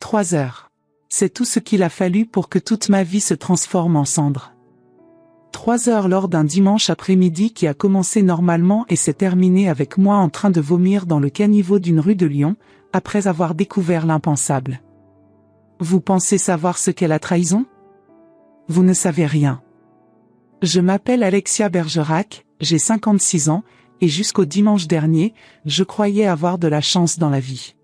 3 heures. C'est tout ce qu'il a fallu pour que toute ma vie se transforme en cendres. 3 heures lors d'un dimanche après-midi qui a commencé normalement et s'est terminé avec moi en train de vomir dans le caniveau d'une rue de Lyon, après avoir découvert l'impensable. Vous pensez savoir ce qu'est la trahison? Vous ne savez rien. Je m'appelle Alexia Bergerac, j'ai 56 ans, et jusqu'au dimanche dernier, je croyais avoir de la chance dans la vie.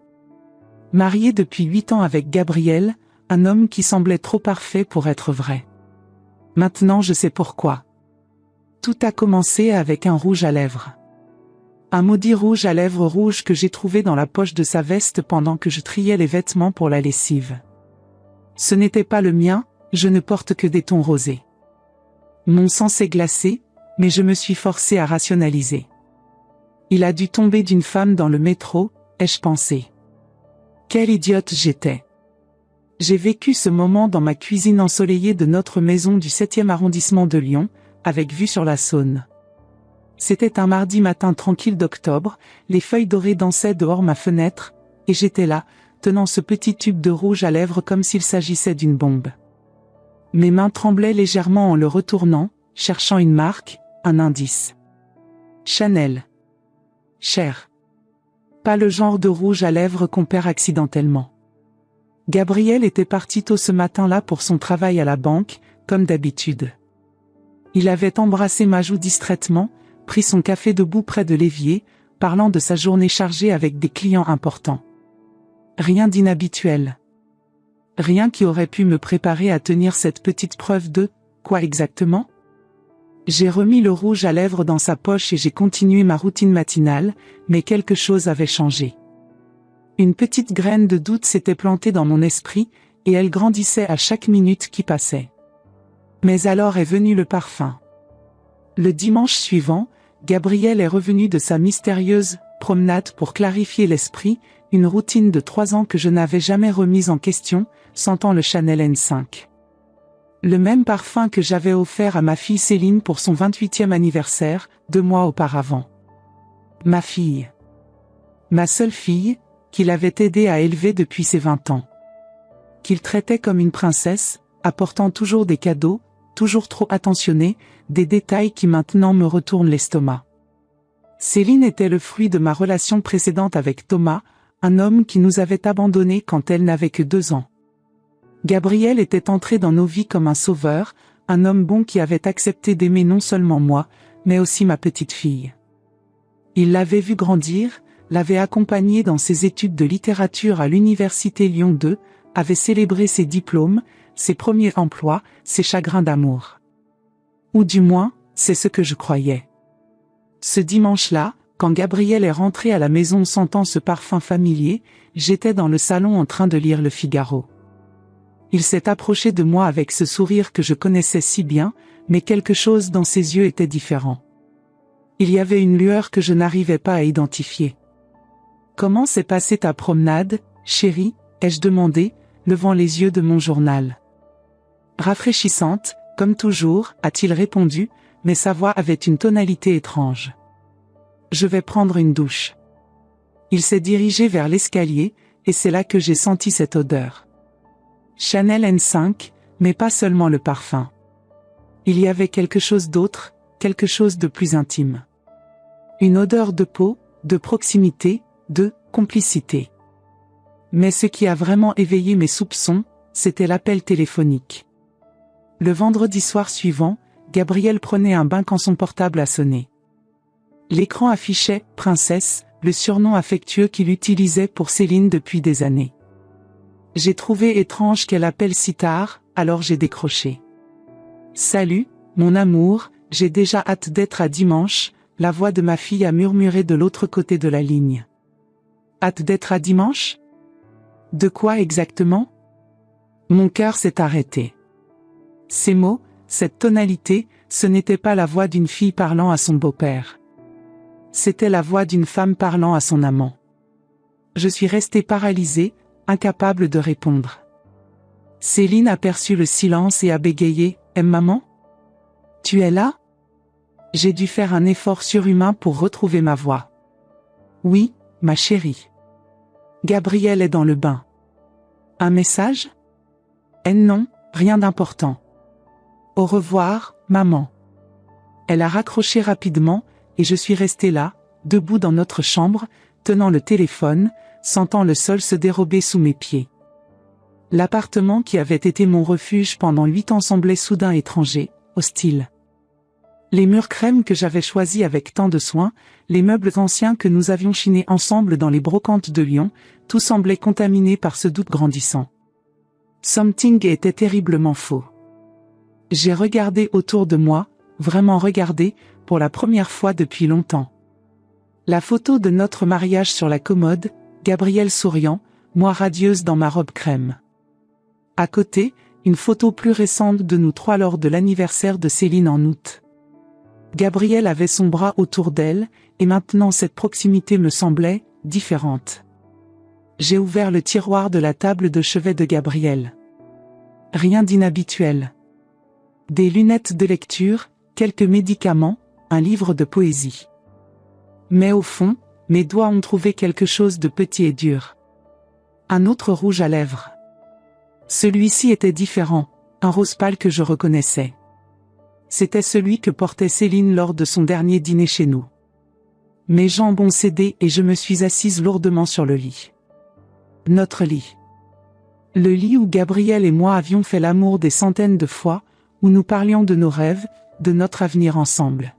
Mariée depuis 8 ans avec Gabriel, un homme qui semblait trop parfait pour être vrai. Maintenant je sais pourquoi. Tout a commencé avec un rouge à lèvres. Un maudit rouge à lèvres rouge que j'ai trouvé dans la poche de sa veste pendant que je triais les vêtements pour la lessive. Ce n'était pas le mien, je ne porte que des tons rosés. Mon sang s'est glacé, mais je me suis forcé à rationaliser. Il a dû tomber d'une femme dans le métro, ai-je pensé. Quelle idiote j'étais. J'ai vécu ce moment dans ma cuisine ensoleillée de notre maison du 7e arrondissement de Lyon, avec vue sur la Saône. C'était un mardi matin tranquille d'octobre, les feuilles dorées dansaient dehors ma fenêtre, et j'étais là, tenant ce petit tube de rouge à lèvres comme s'il s'agissait d'une bombe. Mes mains tremblaient légèrement en le retournant, cherchant une marque, un indice. Chanel. Cher. Pas le genre de rouge à lèvres qu'on perd accidentellement. Gabriel était parti tôt ce matin-là pour son travail à la banque, comme d'habitude. Il avait embrassé ma joue distraitement, pris son café debout près de l'évier, parlant de sa journée chargée avec des clients importants. Rien d'inhabituel. Rien qui aurait pu me préparer à tenir cette petite preuve de « quoi exactement ?» J'ai remis le rouge à lèvres dans sa poche et j'ai continué ma routine matinale, mais quelque chose avait changé. Une petite graine de doute s'était plantée dans mon esprit, et elle grandissait à chaque minute qui passait. Mais alors est venu le parfum. Le dimanche suivant, Gabriel est revenu de sa mystérieuse promenade pour clarifier l'esprit, une routine de 3 ans que je n'avais jamais remise en question, sentant le Chanel N5. Le même parfum que j'avais offert à ma fille Céline pour son 28e anniversaire, 2 mois auparavant. Ma fille. Ma seule fille, qu'il avait aidée à élever depuis ses 20 ans. Qu'il traitait comme une princesse, apportant toujours des cadeaux, toujours trop attentionnée, des détails qui maintenant me retournent l'estomac. Céline était le fruit de ma relation précédente avec Thomas, un homme qui nous avait abandonnés quand elle n'avait que 2 ans. Gabriel était entré dans nos vies comme un sauveur, un homme bon qui avait accepté d'aimer non seulement moi, mais aussi ma petite fille. Il l'avait vue grandir, l'avait accompagnée dans ses études de littérature à l'université Lyon 2, avait célébré ses diplômes, ses premiers emplois, ses chagrins d'amour. Ou du moins, c'est ce que je croyais. Ce dimanche-là, quand Gabriel est rentré à la maison sentant ce parfum familier, j'étais dans le salon en train de lire Le Figaro. Il s'est approché de moi avec ce sourire que je connaissais si bien, mais quelque chose dans ses yeux était différent. Il y avait une lueur que je n'arrivais pas à identifier. « Comment s'est passée ta promenade, chérie ?» ai-je demandé, levant les yeux de mon journal. « Rafraîchissante, comme toujours » a-t-il répondu, mais sa voix avait une tonalité étrange. « Je vais prendre une douche. » Il s'est dirigé vers l'escalier, et c'est là que j'ai senti cette odeur. Chanel N5, mais pas seulement le parfum. Il y avait quelque chose d'autre, quelque chose de plus intime. Une odeur de peau, de proximité, de complicité. Mais ce qui a vraiment éveillé mes soupçons, c'était l'appel téléphonique. Le vendredi soir suivant, Gabriel prenait un bain quand son portable a sonné. L'écran affichait « Princesse », le surnom affectueux qu'il utilisait pour Céline depuis des années. J'ai trouvé étrange qu'elle appelle si tard, alors j'ai décroché. « Salut, mon amour, j'ai déjà hâte d'être à dimanche », la voix de ma fille a murmuré de l'autre côté de la ligne. « Hâte d'être à dimanche ? De quoi exactement ? » Mon cœur s'est arrêté. Ces mots, cette tonalité, ce n'était pas la voix d'une fille parlant à son beau-père. C'était la voix d'une femme parlant à son amant. Je suis resté paralysé, incapable de répondre. Céline aperçut le silence et a bégayé « Maman ? Tu es là ?» J'ai dû faire un effort surhumain pour retrouver ma voix. « Oui, ma chérie. » Gabriel est dans le bain. Un message? Eh non, rien d'important. Au revoir, maman. Elle a raccroché rapidement, et je suis resté là, debout dans notre chambre, tenant le téléphone, sentant le sol se dérober sous mes pieds. L'appartement qui avait été mon refuge pendant 8 ans semblait soudain étranger, hostile. Les murs crème que j'avais choisis avec tant de soin, les meubles anciens que nous avions chinés ensemble dans les brocantes de Lyon, tout semblait contaminé par ce doute grandissant. Something était terriblement faux. J'ai regardé autour de moi, vraiment regardé, pour la première fois depuis longtemps. La photo de notre mariage sur la commode, Gabrielle souriant, moi radieuse dans ma robe crème. À côté, une photo plus récente de nous trois lors de l'anniversaire de Céline en août. Gabrielle avait son bras autour d'elle, et maintenant cette proximité me semblait différente. J'ai ouvert le tiroir de la table de chevet de Gabrielle. Rien d'inhabituel. Des lunettes de lecture, quelques médicaments, un livre de poésie. Mais au fond, mes doigts ont trouvé quelque chose de petit et dur. Un autre rouge à lèvres. Celui-ci était différent, un rose pâle que je reconnaissais. C'était celui que portait Céline lors de son dernier dîner chez nous. Mes jambes ont cédé et je me suis assise lourdement sur le lit. Notre lit. Le lit où Gabrielle et moi avions fait l'amour des centaines de fois, où nous parlions de nos rêves, de notre avenir ensemble.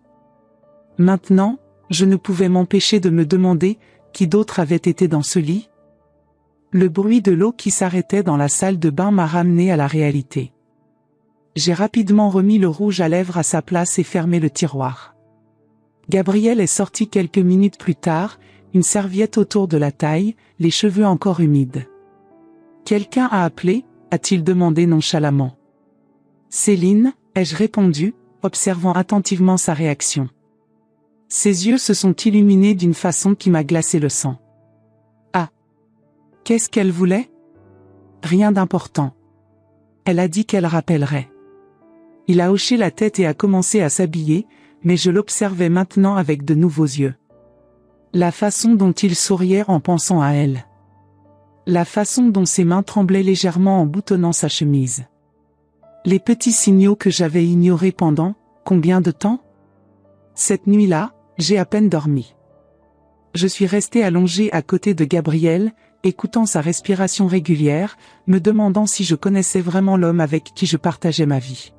Maintenant, je ne pouvais m'empêcher de me demander qui d'autre avait été dans ce lit. Le bruit de l'eau qui s'arrêtait dans la salle de bain m'a ramené à la réalité. J'ai rapidement remis le rouge à lèvres à sa place et fermé le tiroir. Gabrielle est sortie quelques minutes plus tard, une serviette autour de la taille, les cheveux encore humides. « Quelqu'un a appelé ?» a-t-il demandé nonchalamment. « Céline ?» ai-je répondu, observant attentivement sa réaction. Ses yeux se sont illuminés d'une façon qui m'a glacé le sang. Ah! Qu'est-ce qu'elle voulait? Rien d'important. Elle a dit qu'elle rappellerait. Il a hoché la tête et a commencé à s'habiller, mais je l'observais maintenant avec de nouveaux yeux. La façon dont il souriait en pensant à elle. La façon dont ses mains tremblaient légèrement en boutonnant sa chemise. Les petits signaux que j'avais ignorés pendant, combien de temps? Cette nuit-là, j'ai à peine dormi. Je suis resté allongé à côté de Gabrielle, écoutant sa respiration régulière, me demandant si je connaissais vraiment l'homme avec qui je partageais ma vie.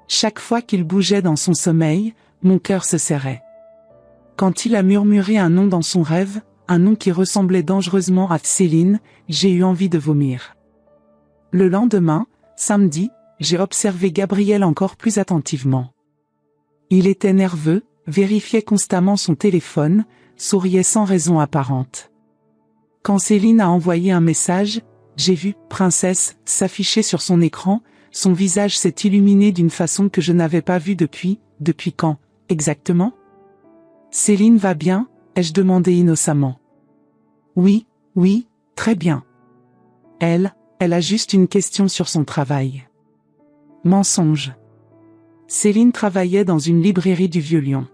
Chaque fois qu'il bougeait dans son sommeil, mon cœur se serrait. Quand il a murmuré un nom dans son rêve, un nom qui ressemblait dangereusement à Céline, j'ai eu envie de vomir. Le lendemain, samedi, j'ai observé Gabrielle encore plus attentivement. Il était nerveux, vérifiait constamment son téléphone, souriait sans raison apparente. Quand Céline a envoyé un message, j'ai vu « Princesse » s'afficher sur son écran, son visage s'est illuminé d'une façon que je n'avais pas vue depuis quand, exactement? Céline va bien? Ai-je demandé innocemment. Oui, très bien. Elle a juste une question sur son travail. Mensonge. Céline travaillait dans une librairie du Vieux-Lyon.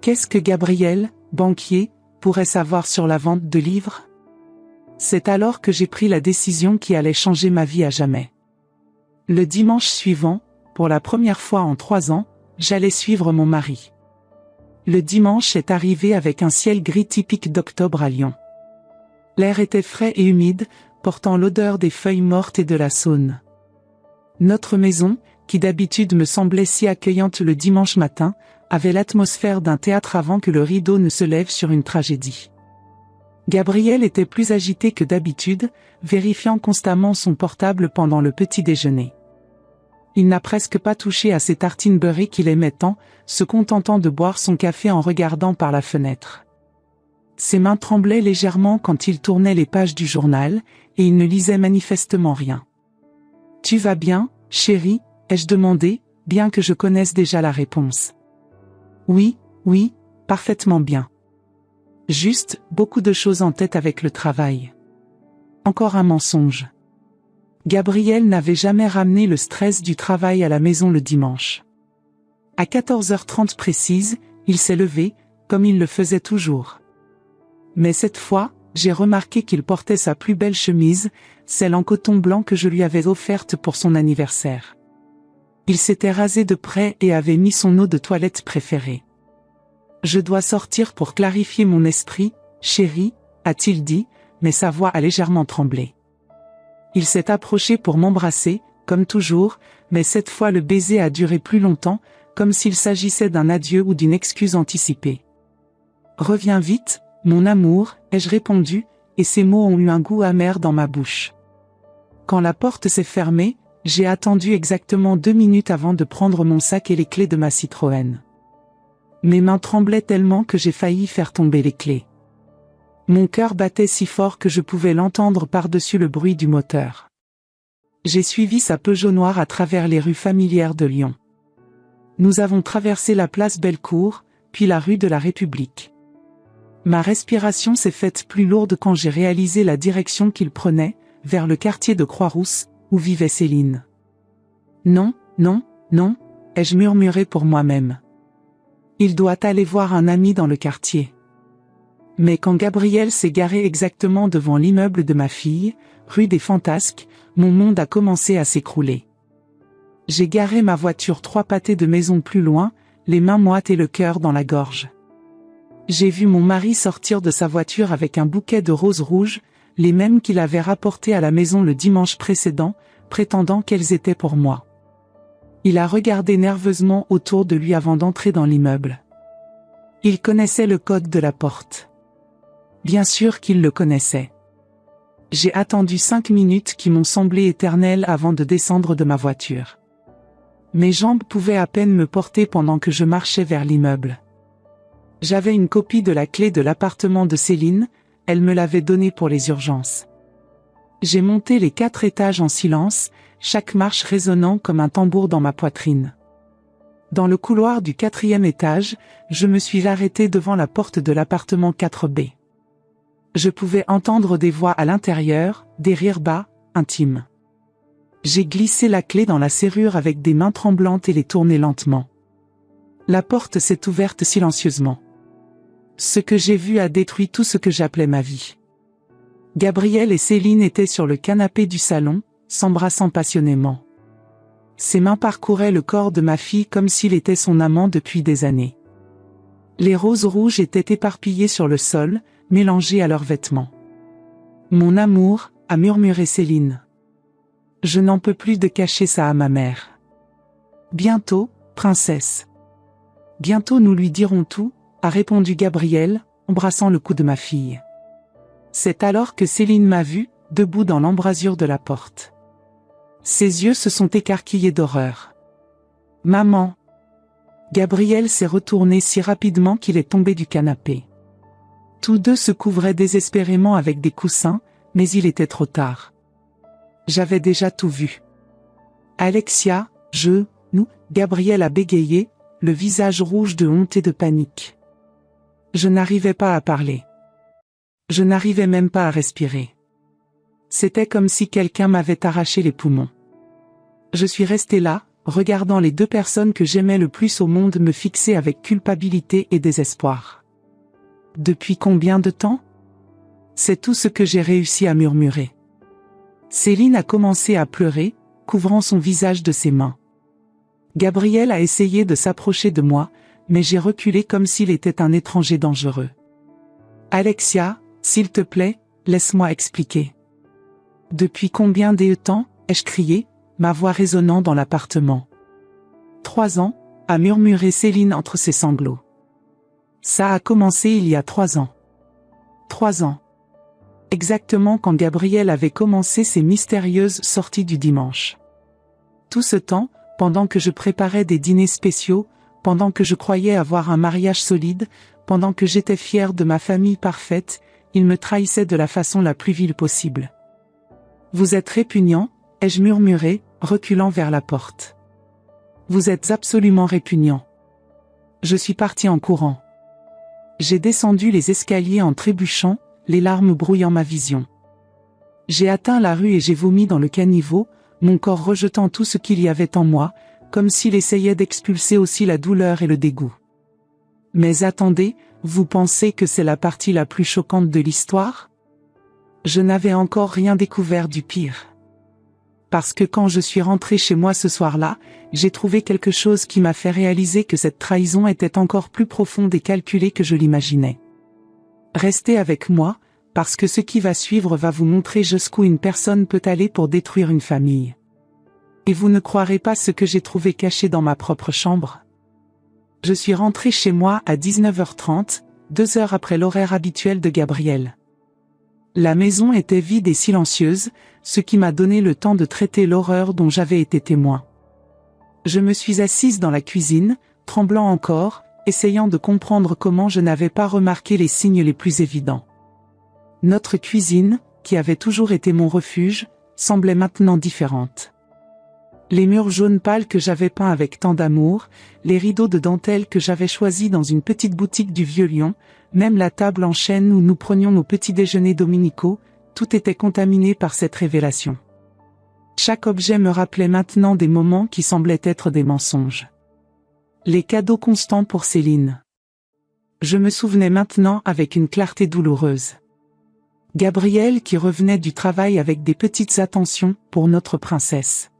Qu'est-ce que Gabrielle, banquier, pourrait savoir sur la vente de livres? C'est alors que j'ai pris la décision qui allait changer ma vie à jamais. Le dimanche suivant, pour la première fois en 3 ans, j'allais suivre mon mari. Le dimanche est arrivé avec un ciel gris typique d'octobre à Lyon. L'air était frais et humide, portant l'odeur des feuilles mortes et de la Saône. Notre maison, qui d'habitude me semblait si accueillante le dimanche matin, avait l'atmosphère d'un théâtre avant que le rideau ne se lève sur une tragédie. Gabrielle était plus agitée que d'habitude, vérifiant constamment son portable pendant le petit déjeuner. Il n'a presque pas touché à ses tartines beurrées qu'il aimait tant, se contentant de boire son café en regardant par la fenêtre. Ses mains tremblaient légèrement quand il tournait les pages du journal, et il ne lisait manifestement rien. « Tu vas bien, chérie ?» ai-je demandé, bien que je connaisse déjà la réponse. « Oui, parfaitement bien. Juste, beaucoup de choses en tête avec le travail. » Encore un mensonge. Gabrielle n'avait jamais ramené le stress du travail à la maison le dimanche. À 14h30 précise, il s'est levé, comme il le faisait toujours. Mais cette fois, j'ai remarqué qu'il portait sa plus belle chemise, celle en coton blanc que je lui avais offerte pour son anniversaire. Il s'était rasé de près et avait mis son eau de toilette préférée. « Je dois sortir pour clarifier mon esprit, chérie », a-t-il dit, mais sa voix a légèrement tremblé. Il s'est approché pour m'embrasser, comme toujours, mais cette fois le baiser a duré plus longtemps, comme s'il s'agissait d'un adieu ou d'une excuse anticipée. « Reviens vite, mon amour », ai-je répondu, et ces mots ont eu un goût amer dans ma bouche. Quand la porte s'est fermée, j'ai attendu exactement 2 minutes avant de prendre mon sac et les clés de ma Citroën. Mes mains tremblaient tellement que j'ai failli faire tomber les clés. Mon cœur battait si fort que je pouvais l'entendre par-dessus le bruit du moteur. J'ai suivi sa Peugeot noire à travers les rues familières de Lyon. Nous avons traversé la place Bellecour, puis la rue de la République. Ma respiration s'est faite plus lourde quand j'ai réalisé la direction qu'il prenait, vers le quartier de Croix-Rousse, où vivait Céline. « Non, non, non », ai-je murmuré pour moi-même. Il doit aller voir un ami dans le quartier. Mais quand Gabriel s'est garé exactement devant l'immeuble de ma fille, rue des Fantasques, mon monde a commencé à s'écrouler. J'ai garé ma voiture 3 pâtés de maison plus loin, les mains moites et le cœur dans la gorge. J'ai vu mon mari sortir de sa voiture avec un bouquet de roses rouges, les mêmes qu'il avait rapportés à la maison le dimanche précédent, prétendant qu'elles étaient pour moi. Il a regardé nerveusement autour de lui avant d'entrer dans l'immeuble. Il connaissait le code de la porte. Bien sûr qu'il le connaissait. J'ai attendu 5 minutes qui m'ont semblé éternelles avant de descendre de ma voiture. Mes jambes pouvaient à peine me porter pendant que je marchais vers l'immeuble. J'avais une copie de la clé de l'appartement de Céline, elle me l'avait donnée pour les urgences. J'ai monté les 4 étages en silence, chaque marche résonnant comme un tambour dans ma poitrine. Dans le couloir du 4e étage, je me suis arrêté devant la porte de l'appartement 4B. Je pouvais entendre des voix à l'intérieur, des rires bas, intimes. J'ai glissé la clé dans la serrure avec des mains tremblantes et les tourné lentement. La porte s'est ouverte silencieusement. Ce que j'ai vu a détruit tout ce que j'appelais ma vie. Gabriel et Céline étaient sur le canapé du salon, s'embrassant passionnément. Ses mains parcouraient le corps de ma fille comme s'il était son amant depuis des années. Les roses rouges étaient éparpillées sur le sol, mélangées à leurs vêtements. « Mon amour », a murmuré Céline. « Je n'en peux plus de cacher ça à ma mère. »« Bientôt, princesse. Bientôt nous lui dirons tout », a répondu Gabriel, embrassant le cou de ma fille. C'est alors que Céline m'a vu, debout dans l'embrasure de la porte. Ses yeux se sont écarquillés d'horreur. « Maman !» Gabriel s'est retourné si rapidement qu'il est tombé du canapé. Tous deux se couvraient désespérément avec des coussins, mais il était trop tard. J'avais déjà tout vu. « Alexia, nous », Gabriel a bégayé, le visage rouge de honte et de panique. Je n'arrivais pas à parler. Je n'arrivais même pas à respirer. C'était comme si quelqu'un m'avait arraché les poumons. Je suis resté là, regardant les 2 personnes que j'aimais le plus au monde me fixer avec culpabilité et désespoir. Depuis combien de temps ? C'est tout ce que j'ai réussi à murmurer. Céline a commencé à pleurer, couvrant son visage de ses mains. Gabriel a essayé de s'approcher de moi, mais j'ai reculé comme s'il était un étranger dangereux. « Alexia, s'il te plaît, laisse-moi expliquer. »« Depuis combien de temps ?» ai-je crié, ma voix résonnant dans l'appartement. « 3 ans, » a murmuré Céline entre ses sanglots. « Ça a commencé il y a 3 ans. » 3 ans. Exactement quand Gabriel avait commencé ses mystérieuses sorties du dimanche. Tout ce temps, pendant que je préparais des dîners spéciaux, pendant que je croyais avoir un mariage solide, pendant que j'étais fière de ma famille parfaite, il me trahissait de la façon la plus vile possible. « Vous êtes répugnant », ai-je murmuré, reculant vers la porte. « Vous êtes absolument répugnant. » Je suis parti en courant. J'ai descendu les escaliers en trébuchant, les larmes brouillant ma vision. J'ai atteint la rue et j'ai vomi dans le caniveau, mon corps rejetant tout ce qu'il y avait en moi, comme s'il essayait d'expulser aussi la douleur et le dégoût. Mais attendez, vous pensez que c'est la partie la plus choquante de l'histoire ? Je n'avais encore rien découvert du pire. Parce que quand je suis rentré chez moi ce soir-là, j'ai trouvé quelque chose qui m'a fait réaliser que cette trahison était encore plus profonde et calculée que je l'imaginais. Restez avec moi, parce que ce qui va suivre va vous montrer jusqu'où une personne peut aller pour détruire une famille. Et vous ne croirez pas ce que j'ai trouvé caché dans ma propre chambre. Je suis rentré chez moi à 19h30, 2 heures après l'horaire habituel de Gabriel. La maison était vide et silencieuse, ce qui m'a donné le temps de traiter l'horreur dont j'avais été témoin. Je me suis assise dans la cuisine, tremblant encore, essayant de comprendre comment je n'avais pas remarqué les signes les plus évidents. Notre cuisine, qui avait toujours été mon refuge, semblait maintenant différente. Les murs jaunes pâles que j'avais peints avec tant d'amour, les rideaux de dentelle que j'avais choisis dans une petite boutique du Vieux-Lyon, même la table en chêne où nous prenions nos petits déjeuners dominicaux, tout était contaminé par cette révélation. Chaque objet me rappelait maintenant des moments qui semblaient être des mensonges. Les cadeaux constants pour Céline. Je me souvenais maintenant avec une clarté douloureuse. Gabriel qui revenait du travail avec des petites attentions pour notre princesse.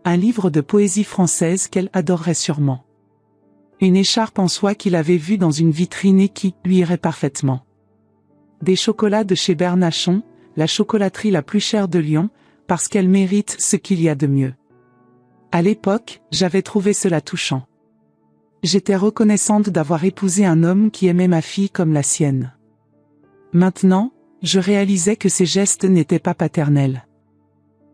Un livre de poésie française qu'elle adorerait sûrement. Une écharpe en soie qu'il avait vue dans une vitrine et qui lui irait parfaitement. Des chocolats de chez Bernachon, la chocolaterie la plus chère de Lyon, parce qu'elle mérite ce qu'il y a de mieux. À l'époque, j'avais trouvé cela touchant. J'étais reconnaissante d'avoir épousé un homme qui aimait ma fille comme la sienne. Maintenant, je réalisais que ces gestes n'étaient pas paternels.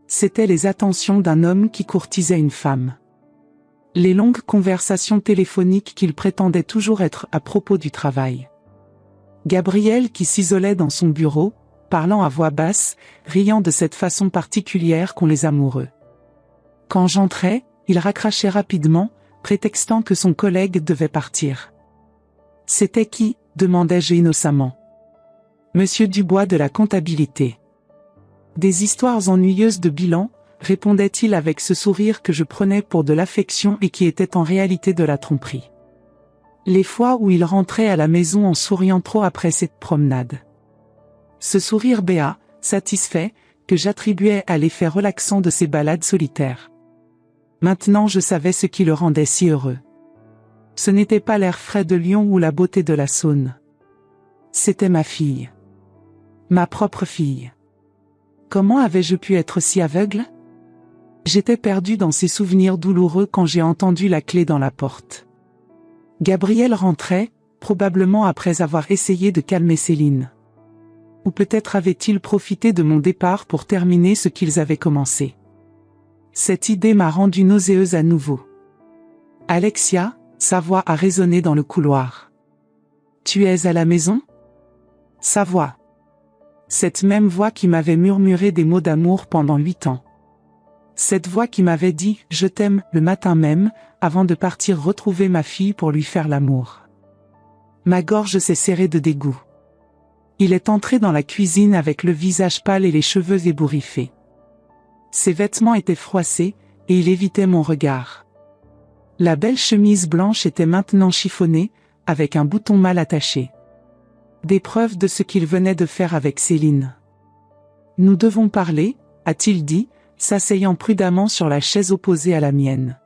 C'étaient les attentions d'un homme qui courtisait une femme. Les longues conversations téléphoniques qu'il prétendait toujours être à propos du travail. Gabriel qui s'isolait dans son bureau, parlant à voix basse, riant de cette façon particulière qu'ont les amoureux. Quand j'entrais, il raccrachait rapidement, prétextant que son collègue devait partir. « C'était qui ?» demandai-je innocemment. « Monsieur Dubois de la comptabilité. » Des histoires ennuyeuses de bilan, répondait-il avec ce sourire que je prenais pour de l'affection et qui était en réalité de la tromperie. Les fois où il rentrait à la maison en souriant trop après cette promenade. Ce sourire béat, satisfait, que j'attribuais à l'effet relaxant de ses balades solitaires. Maintenant je savais ce qui le rendait si heureux. Ce n'était pas l'air frais de Lyon ou la beauté de la Saône. C'était ma fille. Ma propre fille. Comment avais-je pu être si aveugle ? J'étais perdu dans ces souvenirs douloureux quand j'ai entendu la clé dans la porte. Gabriel rentrait, probablement après avoir essayé de calmer Céline. Ou peut-être avait-il profité de mon départ pour terminer ce qu'ils avaient commencé. Cette idée m'a rendue nauséeuse à nouveau. « Alexia » sa voix a résonné dans le couloir. « Tu es à la maison ?» Sa voix. Cette même voix qui m'avait murmuré des mots d'amour pendant 8 ans. Cette voix qui m'avait dit « je t'aime » le matin même, avant de partir retrouver ma fille pour lui faire l'amour. Ma gorge s'est serrée de dégoût. Il est entré dans la cuisine avec le visage pâle et les cheveux ébouriffés. Ses vêtements étaient froissés, et il évitait mon regard. La belle chemise blanche était maintenant chiffonnée, avec un bouton mal attaché. Des preuves de ce qu'il venait de faire avec Céline. « Nous devons parler » a-t-il dit, s'asseyant prudemment sur la chaise opposée à la mienne.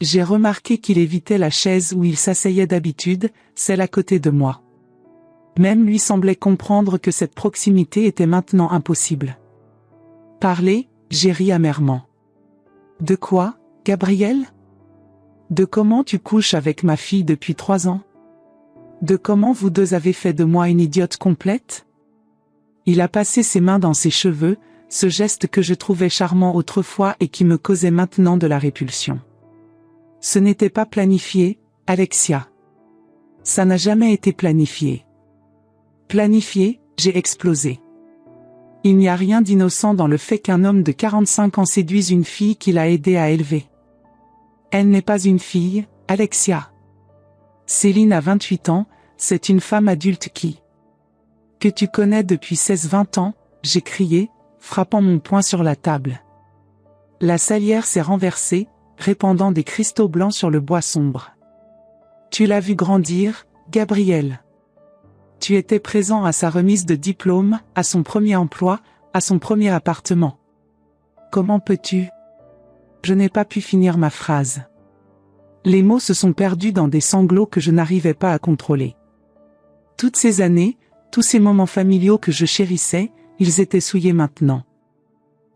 J'ai remarqué qu'il évitait la chaise où il s'asseyait d'habitude, celle à côté de moi. Même lui semblait comprendre que cette proximité était maintenant impossible. « Parler » j'ai ri amèrement. « De quoi, Gabriel ? De comment tu couches avec ma fille depuis 3 ans ? De comment vous deux avez fait de moi une idiote complète ? » Il a passé ses mains dans ses cheveux, ce geste que je trouvais charmant autrefois et qui me causait maintenant de la répulsion. Ce n'était pas planifié, Alexia. Ça n'a jamais été planifié. Planifié, j'ai explosé. Il n'y a rien d'innocent dans le fait qu'un homme de 45 ans séduise une fille qu'il a aidé à élever. Elle n'est pas une fille, Alexia. Céline a 28 ans, c'est une femme adulte que tu connais depuis 16-20 ans, j'ai crié, frappant mon poing sur la table. La salière s'est renversée, répandant des cristaux blancs sur le bois sombre. Tu l'as vu grandir, Gabriel. Tu étais présent à sa remise de diplôme, à son premier emploi, à son premier appartement. Comment peux-tu? Je n'ai pas pu finir ma phrase. Les mots se sont perdus dans des sanglots que je n'arrivais pas à contrôler. Toutes ces années, tous ces moments familiaux que je chérissais, ils étaient souillés maintenant.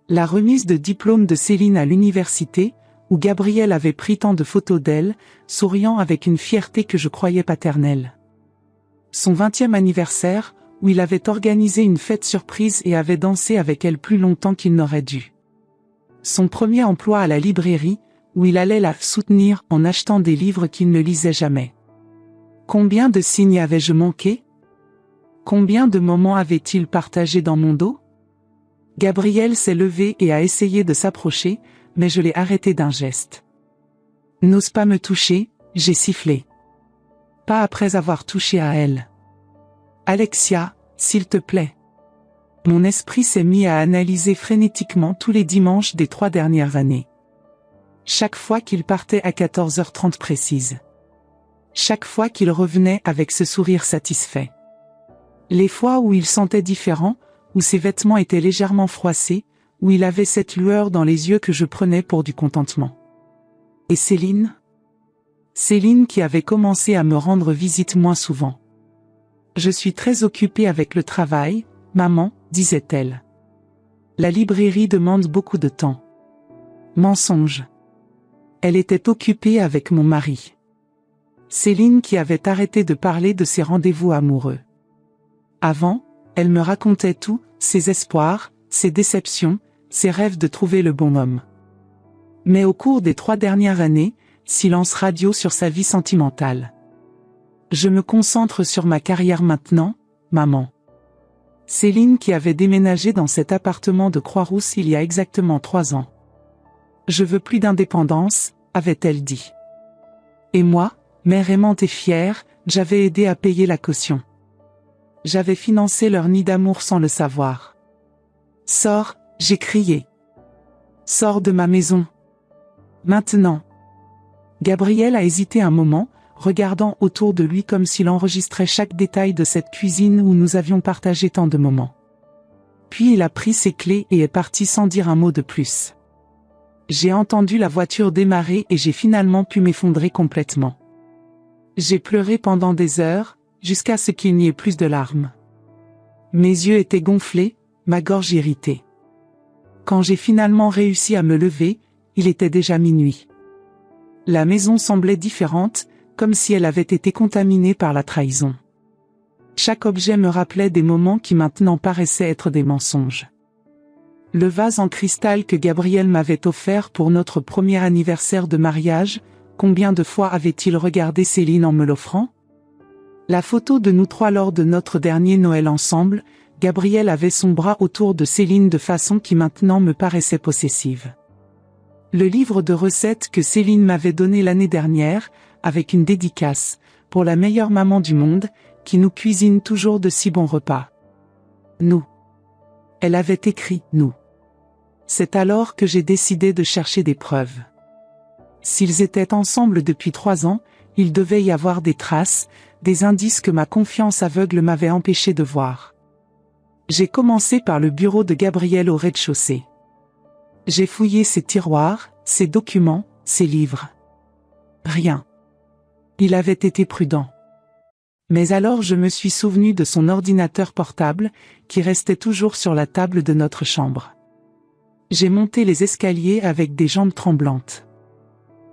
La remise de diplôme de Céline à l'université, où Gabriel avait pris tant de photos d'elle, souriant avec une fierté que je croyais paternelle. Son 20e anniversaire, où il avait organisé une fête surprise et avait dansé avec elle plus longtemps qu'il n'aurait dû. Son premier emploi à la librairie, où il allait la soutenir en achetant des livres qu'il ne lisait jamais. Combien de signes avais-je manqué? Combien de moments avait-il partagé dans mon dos? Gabriel s'est levé et a essayé de s'approcher, mais je l'ai arrêté d'un geste. N'ose pas me toucher, j'ai sifflé. Pas après avoir touché à elle. Alexia, s'il te plaît. Mon esprit s'est mis à analyser frénétiquement tous les dimanches des 3 dernières années. Chaque fois qu'il partait à 14h30 précise. Chaque fois qu'il revenait avec ce sourire satisfait. Les fois où il sentait différent, où ses vêtements étaient légèrement froissés, où il avait cette lueur dans les yeux que je prenais pour du contentement. Et Céline? Céline qui avait commencé à me rendre visite moins souvent. Je suis très occupée avec le travail, maman, disait-elle. La librairie demande beaucoup de temps. Mensonge. Elle était occupée avec mon mari. Céline qui avait arrêté de parler de ses rendez-vous amoureux. Avant, elle me racontait tout, ses espoirs, ses déceptions, ses rêves de trouver le bon homme. Mais au cours des 3 dernières années, silence radio sur sa vie sentimentale. Je me concentre sur ma carrière maintenant, maman. Céline qui avait déménagé dans cet appartement de Croix-Rousse il y a exactement 3 ans. Je veux plus d'indépendance, avait-elle dit. Et moi, mère aimante et fière, j'avais aidé à payer la caution. J'avais financé leur nid d'amour sans le savoir. Sors, j'ai crié. Sors de ma maison. Maintenant. Gabriel a hésité un moment, regardant autour de lui comme s'il enregistrait chaque détail de cette cuisine où nous avions partagé tant de moments. Puis il a pris ses clés et est parti sans dire un mot de plus. J'ai entendu la voiture démarrer et j'ai finalement pu m'effondrer complètement. J'ai pleuré pendant des heures, jusqu'à ce qu'il n'y ait plus de larmes. Mes yeux étaient gonflés, ma gorge irritée. Quand j'ai finalement réussi à me lever, il était déjà minuit. La maison semblait différente, comme si elle avait été contaminée par la trahison. Chaque objet me rappelait des moments qui maintenant paraissaient être des mensonges. Le vase en cristal que Gabriel m'avait offert pour notre premier anniversaire de mariage, combien de fois avait-il regardé Céline en me l'offrant? La photo de nous 3 lors de notre dernier Noël ensemble, Gabriel avait son bras autour de Céline de façon qui maintenant me paraissait possessive. Le livre de recettes que Céline m'avait donné l'année dernière, avec une dédicace, pour la meilleure maman du monde, qui nous cuisine toujours de si bons repas. Nous. Elle avait écrit « nous ». C'est alors que j'ai décidé de chercher des preuves. S'ils étaient ensemble depuis 3 ans, il devait y avoir des traces, des indices que ma confiance aveugle m'avait empêché de voir. J'ai commencé par le bureau de Gabriel au rez-de-chaussée. J'ai fouillé ses tiroirs, ses documents, ses livres. Rien. Il avait été prudent. Mais alors je me suis souvenu de son ordinateur portable, qui restait toujours sur la table de notre chambre. J'ai monté les escaliers avec des jambes tremblantes.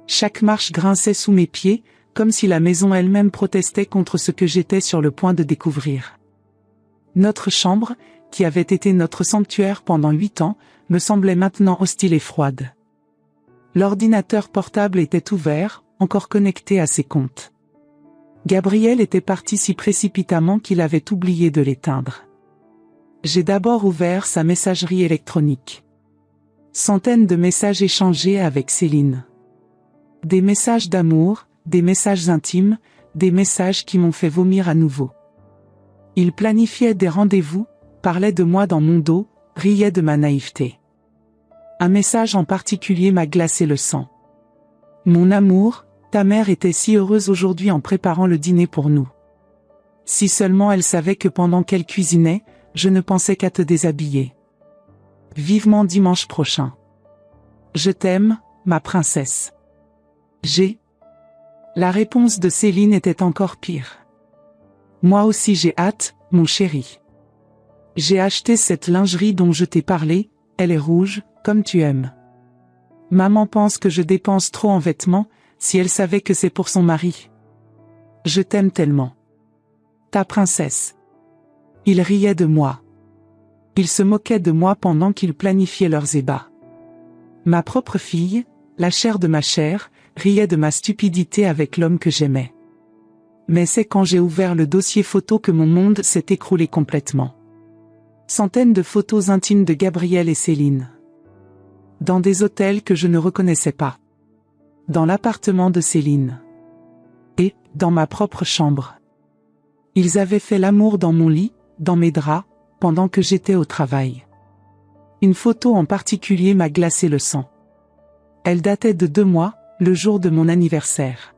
Chaque marche grinçait sous mes pieds, comme si la maison elle-même protestait contre ce que j'étais sur le point de découvrir. Notre chambre, qui avait été notre sanctuaire pendant 8 ans, me semblait maintenant hostile et froide. L'ordinateur portable était ouvert, encore connecté à ses comptes. Gabriel était parti si précipitamment qu'il avait oublié de l'éteindre. J'ai d'abord ouvert sa messagerie électronique. Centaines de messages échangés avec Céline. Des messages d'amour, des messages intimes, des messages qui m'ont fait vomir à nouveau. Il planifiait des rendez-vous, parlait de moi dans mon dos, riait de ma naïveté. Un message en particulier m'a glacé le sang. Mon amour, ta mère était si heureuse aujourd'hui en préparant le dîner pour nous. Si seulement elle savait que pendant qu'elle cuisinait, je ne pensais qu'à te déshabiller. Vivement dimanche prochain. Je t'aime, ma princesse. La réponse de Céline était encore pire. Moi aussi j'ai hâte, mon chéri. J'ai acheté cette lingerie dont je t'ai parlé, elle est rouge, comme tu aimes. Maman pense que je dépense trop en vêtements, si elle savait que c'est pour son mari. Je t'aime tellement. Ta princesse. Il riait de moi. Il se moquait de moi pendant qu'ils planifiaient leurs ébats. Ma propre fille, la chair de ma chair, riait de ma stupidité avec l'homme que j'aimais. Mais c'est quand j'ai ouvert le dossier photo que mon monde s'est écroulé complètement. Centaines de photos intimes de Gabriel et Céline. Dans des hôtels que je ne reconnaissais pas. Dans l'appartement de Céline. Et, dans ma propre chambre. Ils avaient fait l'amour dans mon lit, dans mes draps, pendant que j'étais au travail. Une photo en particulier m'a glacé le sang. Elle datait de 2 mois, le jour de mon anniversaire.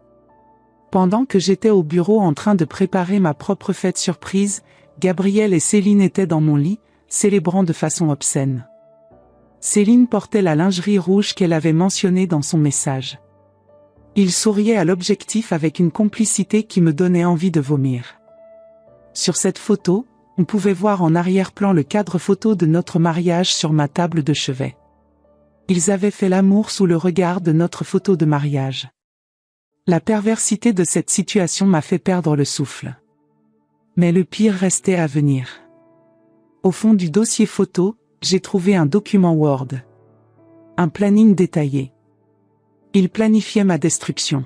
Pendant que j'étais au bureau en train de préparer ma propre fête surprise, Gabriel et Céline étaient dans mon lit, célébrant de façon obscène. Céline portait la lingerie rouge qu'elle avait mentionnée dans son message. Il souriait à l'objectif avec une complicité qui me donnait envie de vomir. Sur cette photo, on pouvait voir en arrière-plan le cadre photo de notre mariage sur ma table de chevet. Ils avaient fait l'amour sous le regard de notre photo de mariage. La perversité de cette situation m'a fait perdre le souffle. Mais le pire restait à venir. Au fond du dossier photo, j'ai trouvé un document Word. Un planning détaillé. Il planifiait ma destruction.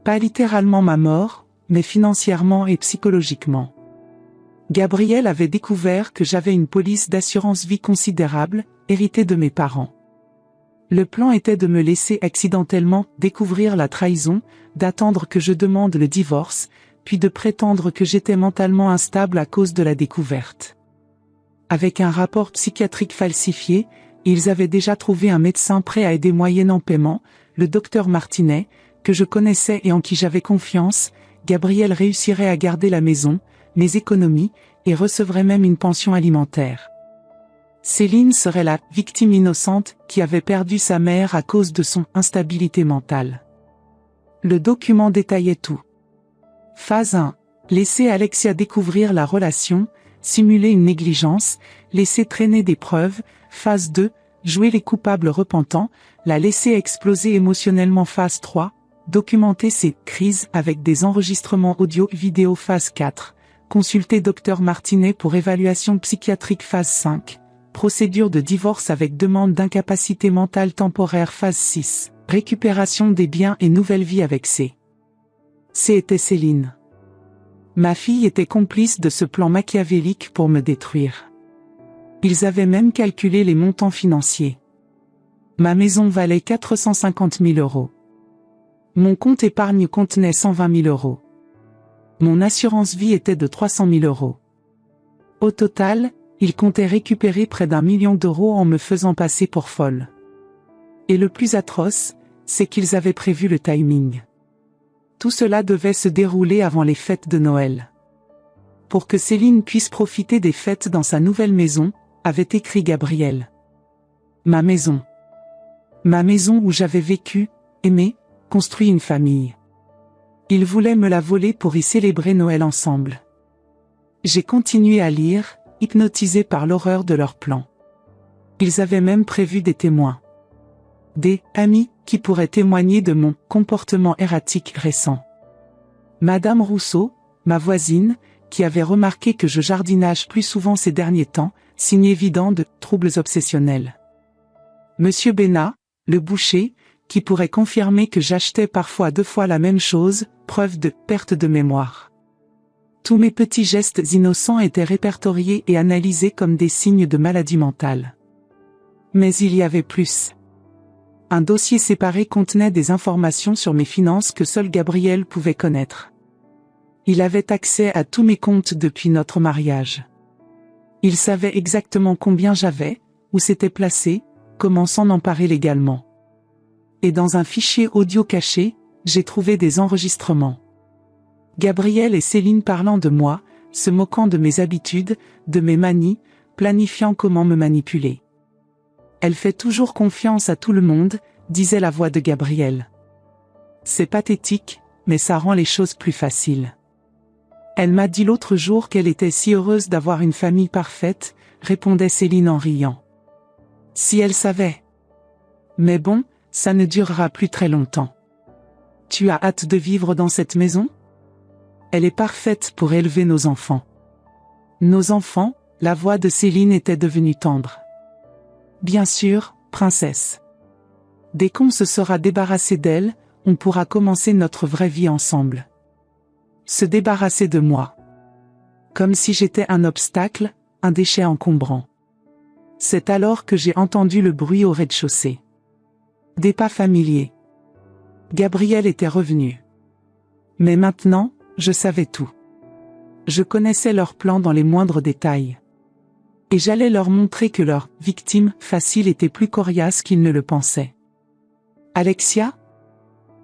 Pas littéralement ma mort, mais financièrement et psychologiquement. Gabriel avait découvert que j'avais une police d'assurance vie considérable, héritée de mes parents. Le plan était de me laisser accidentellement découvrir la trahison, d'attendre que je demande le divorce, puis de prétendre que j'étais mentalement instable à cause de la découverte. Avec un rapport psychiatrique falsifié, ils avaient déjà trouvé un médecin prêt à aider moyennant paiement, le docteur Martinet, que je connaissais et en qui j'avais confiance. Gabriel réussirait à garder la maison, mes économies, et recevrait même une pension alimentaire. Céline serait la victime innocente qui avait perdu sa mère à cause de son instabilité mentale. Le document détaillait tout. Phase 1. Laisser Alexia découvrir la relation, simuler une négligence, laisser traîner des preuves. Phase 2. Jouer les coupables repentants, la laisser exploser émotionnellement. Phase 3. Documenter ses crises avec des enregistrements audio-vidéo. Phase 4. Consulter Dr Martinet pour évaluation psychiatrique. Phase 5. Procédure de divorce avec demande d'incapacité mentale temporaire. Phase 6. Récupération des biens et nouvelle vie avec C était Céline. Ma fille était complice de ce plan machiavélique pour me détruire. Ils avaient même calculé les montants financiers. Ma maison valait 450 000 €. Mon compte épargne contenait 120 000 €. Mon assurance vie était de 300 000 €. Au total, ils comptaient récupérer près d'1 million d'euros en me faisant passer pour folle. Et le plus atroce, c'est qu'ils avaient prévu le timing. Tout cela devait se dérouler avant les fêtes de Noël. Pour que Céline puisse profiter des fêtes dans sa nouvelle maison, avait écrit Gabriel. Ma maison. Ma maison où j'avais vécu, aimé, construit une famille. Ils voulaient me la voler pour y célébrer Noël ensemble. J'ai continué à lire, hypnotisé par l'horreur de leur plan. Ils avaient même prévu des témoins. Des amis qui pourraient témoigner de mon comportement erratique récent. Madame Rousseau, ma voisine, qui avait remarqué que je jardinage plus souvent ces derniers temps, signe évident de troubles obsessionnels. Monsieur Bénat, le boucher, qui pourrait confirmer que j'achetais parfois 2 fois la même chose, preuve de perte de mémoire. Tous mes petits gestes innocents étaient répertoriés et analysés comme des signes de maladie mentale. Mais il y avait plus. Un dossier séparé contenait des informations sur mes finances que seul Gabriel pouvait connaître. Il avait accès à tous mes comptes depuis notre mariage. Il savait exactement combien j'avais, où c'était placé, comment s'en emparer légalement. Et dans un fichier audio caché, j'ai trouvé des enregistrements. Gabriel et Céline parlant de moi, se moquant de mes habitudes, de mes manies, planifiant comment me manipuler. Elle fait toujours confiance à tout le monde, disait la voix de Gabriel. C'est pathétique, mais ça rend les choses plus faciles. Elle m'a dit l'autre jour qu'elle était si heureuse d'avoir une famille parfaite, répondait Céline en riant. Si elle savait. Mais bon, ça ne durera plus très longtemps. Tu as hâte de vivre dans cette maison? Elle est parfaite pour élever nos enfants. Nos enfants, la voix de Céline était devenue tendre. Bien sûr, princesse. Dès qu'on se sera débarrassé d'elle, on pourra commencer notre vraie vie ensemble. Se débarrasser de moi. Comme si j'étais un obstacle, un déchet encombrant. C'est alors que j'ai entendu le bruit au rez-de-chaussée. Des pas familiers. Gabriel était revenu. Mais maintenant, je savais tout. Je connaissais leurs plans dans les moindres détails. Et j'allais leur montrer que leur victime facile était plus coriace qu'ils ne le pensaient. Alexia?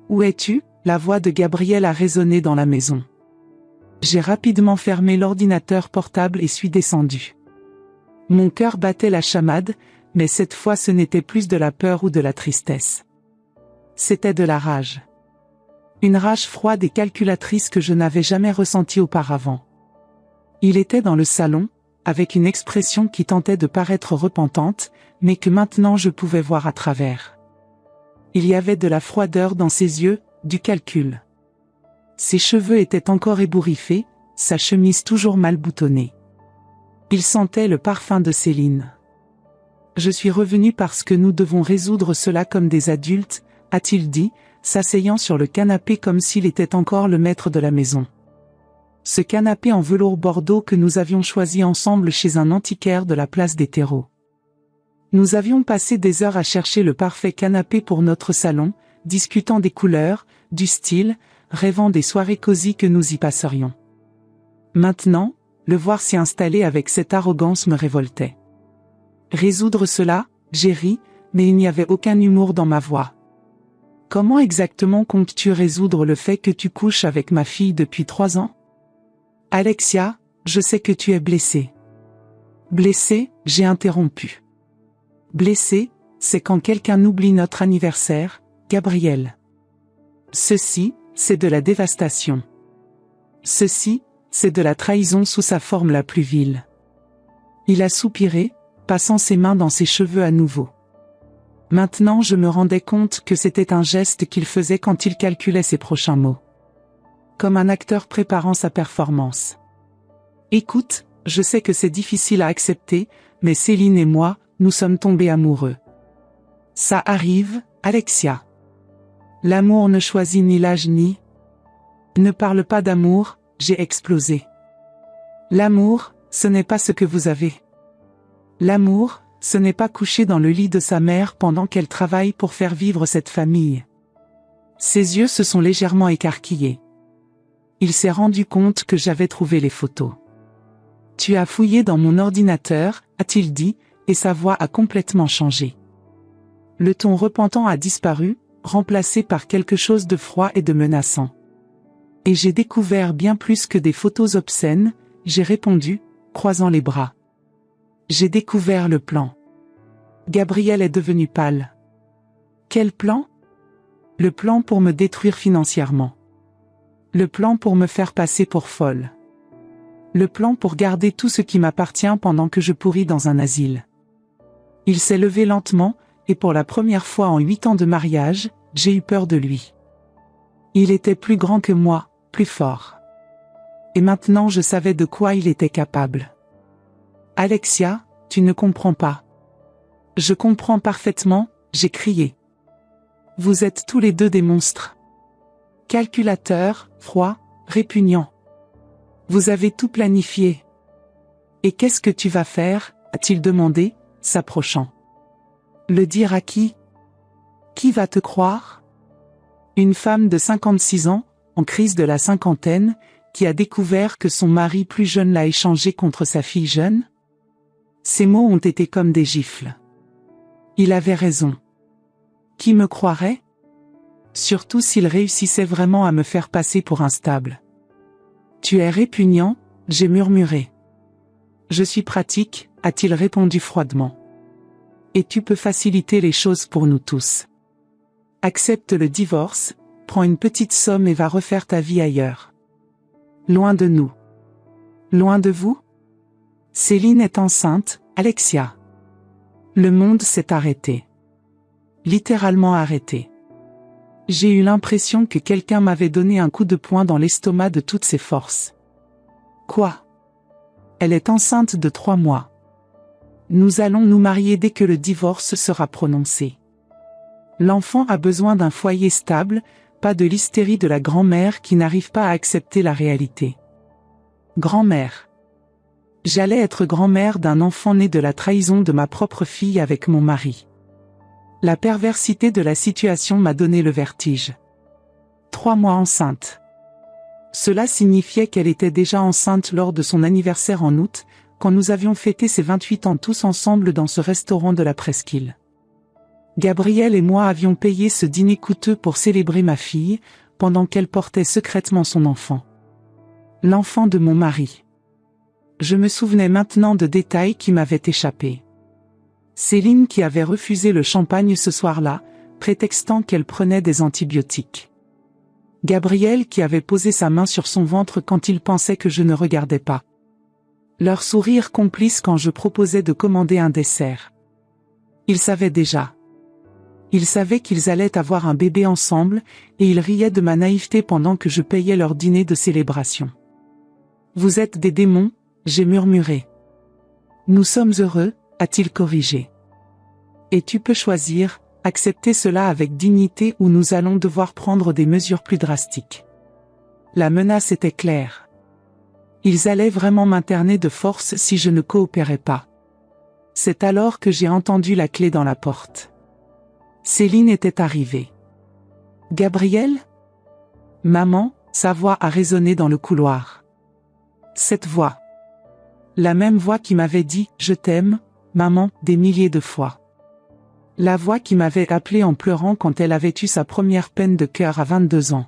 Où es-tu? La voix de Gabriel a résonné dans la maison. J'ai rapidement fermé l'ordinateur portable et suis descendu. Mon cœur battait la chamade, mais cette fois ce n'était plus de la peur ou de la tristesse. C'était de la rage. Une rage froide et calculatrice que je n'avais jamais ressentie auparavant. Il était dans le salon, avec une expression qui tentait de paraître repentante, mais que maintenant je pouvais voir à travers. Il y avait de la froideur dans ses yeux, du calcul. Ses cheveux étaient encore ébouriffés, sa chemise toujours mal boutonnée. Il sentait le parfum de Céline. Je suis revenu parce que nous devons résoudre cela comme des adultes, a-t-il dit, s'asseyant sur le canapé comme s'il était encore le maître de la maison. Ce canapé en velours bordeaux que nous avions choisi ensemble chez un antiquaire de la place des Terreaux. Nous avions passé des heures à chercher le parfait canapé pour notre salon, discutant des couleurs, du style, rêvant des soirées cosy que nous y passerions. Maintenant, le voir s'y installer avec cette arrogance me révoltait. Résoudre cela, j'ai ri, mais il n'y avait aucun humour dans ma voix. Comment exactement comptes-tu résoudre le fait que tu couches avec ma fille depuis 3 ans? Alexia, je sais que tu es blessée. Blessée, j'ai interrompu. Blessée, c'est quand quelqu'un oublie notre anniversaire, Gabriel. Ceci, c'est de la dévastation. Ceci, c'est de la trahison sous sa forme la plus vile. Il a soupiré, passant ses mains dans ses cheveux à nouveau. Maintenant je me rendais compte que c'était un geste qu'il faisait quand il calculait ses prochains mots. Comme un acteur préparant sa performance. Écoute, je sais que c'est difficile à accepter, mais Céline et moi, nous sommes tombés amoureux. Ça arrive, Alexia. L'amour ne choisit ni l'âge ni... Ne parle pas d'amour, j'ai explosé. L'amour, ce n'est pas ce que vous avez. L'amour, ce n'est pas coucher dans le lit de sa mère pendant qu'elle travaille pour faire vivre cette famille. Ses yeux se sont légèrement écarquillés. Il s'est rendu compte que j'avais trouvé les photos. Tu as fouillé dans mon ordinateur, a-t-il dit, et sa voix a complètement changé. Le ton repentant a disparu, remplacé par quelque chose de froid et de menaçant. Et j'ai découvert bien plus que des photos obscènes, j'ai répondu, croisant les bras. J'ai découvert le plan. Gabriel est devenu pâle. Quel plan? Le plan pour me détruire financièrement. Le plan pour me faire passer pour folle. Le plan pour garder tout ce qui m'appartient pendant que je pourris dans un asile. Il s'est levé lentement, et pour la première fois en 8 ans de mariage, j'ai eu peur de lui. Il était plus grand que moi, plus fort. Et maintenant je savais de quoi il était capable. Alexia, tu ne comprends pas. Je comprends parfaitement, j'ai crié. Vous êtes tous les deux des monstres. Calculateur, froid, répugnant. Vous avez tout planifié. Et qu'est-ce que tu vas faire, a-t-il demandé, s'approchant. Le dire à qui? Qui va te croire? Une femme de 56 ans, en crise de la cinquantaine, qui a découvert que son mari plus jeune l'a échangé contre sa fille jeune? Ces mots ont été comme des gifles. Il avait raison. Qui me croirait? Surtout s'il réussissait vraiment à me faire passer pour instable. Tu es répugnant, j'ai murmuré. Je suis pratique, a-t-il répondu froidement. Et tu peux faciliter les choses pour nous tous. Accepte le divorce, prends une petite somme et va refaire ta vie ailleurs. Loin de nous. Loin de vous? Céline est enceinte, Alexia. Le monde s'est arrêté. Littéralement arrêté. J'ai eu l'impression que quelqu'un m'avait donné un coup de poing dans l'estomac de toutes ses forces. Quoi? Elle est enceinte de 3 mois. Nous allons nous marier dès que le divorce sera prononcé. L'enfant a besoin d'un foyer stable, pas de l'hystérie de la grand-mère qui n'arrive pas à accepter la réalité. Grand-mère. J'allais être grand-mère d'un enfant né de la trahison de ma propre fille avec mon mari. La perversité de la situation m'a donné le vertige. 3 mois enceinte. Cela signifiait qu'elle était déjà enceinte lors de son anniversaire en août, quand nous avions fêté ses 28 ans tous ensemble dans ce restaurant de la presqu'île. Gabriel et moi avions payé ce dîner coûteux pour célébrer ma fille, pendant qu'elle portait secrètement son enfant. L'enfant de mon mari. Je me souvenais maintenant de détails qui m'avaient échappé. Céline qui avait refusé le champagne ce soir-là, prétextant qu'elle prenait des antibiotiques. Gabriel qui avait posé sa main sur son ventre quand il pensait que je ne regardais pas. Leur sourire complice quand je proposais de commander un dessert. Ils savaient déjà. Ils savaient qu'ils allaient avoir un bébé ensemble, et ils riaient de ma naïveté pendant que je payais leur dîner de célébration. « Vous êtes des démons », j'ai murmuré. « Nous sommes heureux », a-t-il corrigé. « Et tu peux choisir, accepter cela avec dignité ou nous allons devoir prendre des mesures plus drastiques. » La menace était claire. Ils allaient vraiment m'interner de force si je ne coopérais pas. C'est alors que j'ai entendu la clé dans la porte. Céline était arrivée. « Gabriel ?» Maman, sa voix a résonné dans le couloir. Cette voix. La même voix qui m'avait dit « Je t'aime, maman » des milliers de fois. La voix qui m'avait appelé en pleurant quand elle avait eu sa première peine de cœur à 22 ans.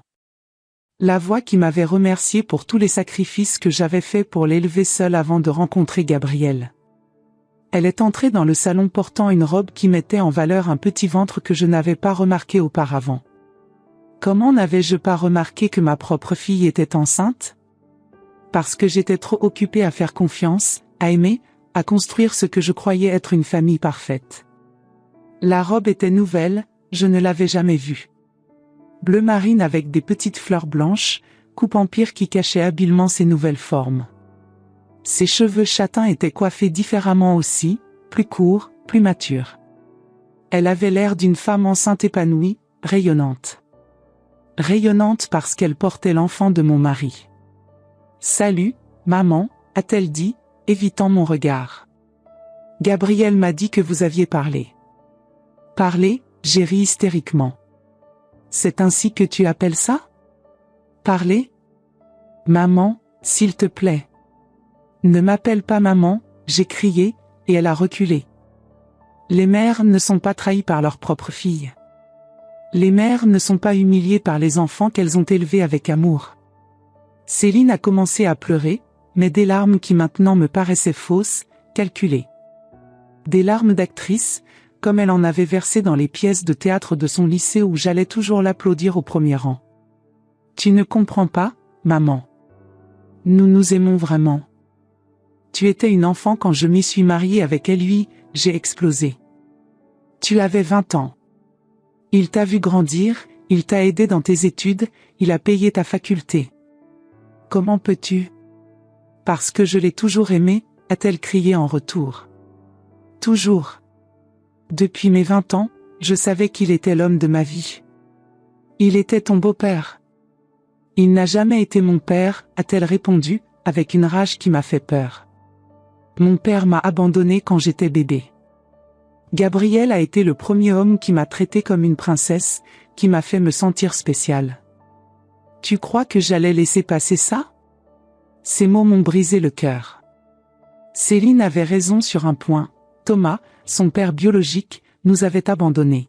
La voix qui m'avait remercié pour tous les sacrifices que j'avais faits pour l'élever seule avant de rencontrer Gabriel. Elle est entrée dans le salon portant une robe qui mettait en valeur un petit ventre que je n'avais pas remarqué auparavant. Comment n'avais-je pas remarqué que ma propre fille était enceinte? Parce que j'étais trop occupée à faire confiance, à aimer, à construire ce que je croyais être une famille parfaite. La robe était nouvelle, je ne l'avais jamais vue. Bleu marine avec des petites fleurs blanches, coupe empire qui cachait habilement ses nouvelles formes. Ses cheveux châtains étaient coiffés différemment aussi, plus courts, plus matures. Elle avait l'air d'une femme enceinte épanouie, rayonnante. Rayonnante parce qu'elle portait l'enfant de mon mari. « Salut, maman », a-t-elle dit, évitant mon regard. « Gabriel m'a dit que vous aviez parlé. » « Parler ?» j'ai ri hystériquement. « C'est ainsi que tu appelles ça? Parler? Maman, s'il te plaît. » « Ne m'appelle pas maman », j'ai crié, et elle a reculé. Les mères ne sont pas trahies par leur propre fille. Les mères ne sont pas humiliées par les enfants qu'elles ont élevés avec amour. Céline a commencé à pleurer, mais des larmes qui maintenant me paraissaient fausses, calculées. Des larmes d'actrice, comme elle en avait versé dans les pièces de théâtre de son lycée où j'allais toujours l'applaudir au premier rang. « Tu ne comprends pas, maman. Nous nous aimons vraiment. Tu étais une enfant quand je m'y suis mariée avec lui, j'ai explosé. Tu avais 20 ans. Il t'a vu grandir, il t'a aidé dans tes études, il a payé ta faculté. Comment peux-tu? Parce que je l'ai toujours aimé, a-t-elle crié en retour. Toujours. Depuis mes 20 ans, je savais qu'il était l'homme de ma vie. Il était ton beau-père. Il n'a jamais été mon père, a-t-elle répondu, avec une rage qui m'a fait peur. Mon père m'a abandonné quand j'étais bébé. Gabriel a été le premier homme qui m'a traité comme une princesse, qui m'a fait me sentir spéciale. Tu crois que j'allais laisser passer ça? Ces mots m'ont brisé le cœur. Céline avait raison sur un point, Thomas, son père biologique, nous avait abandonnés.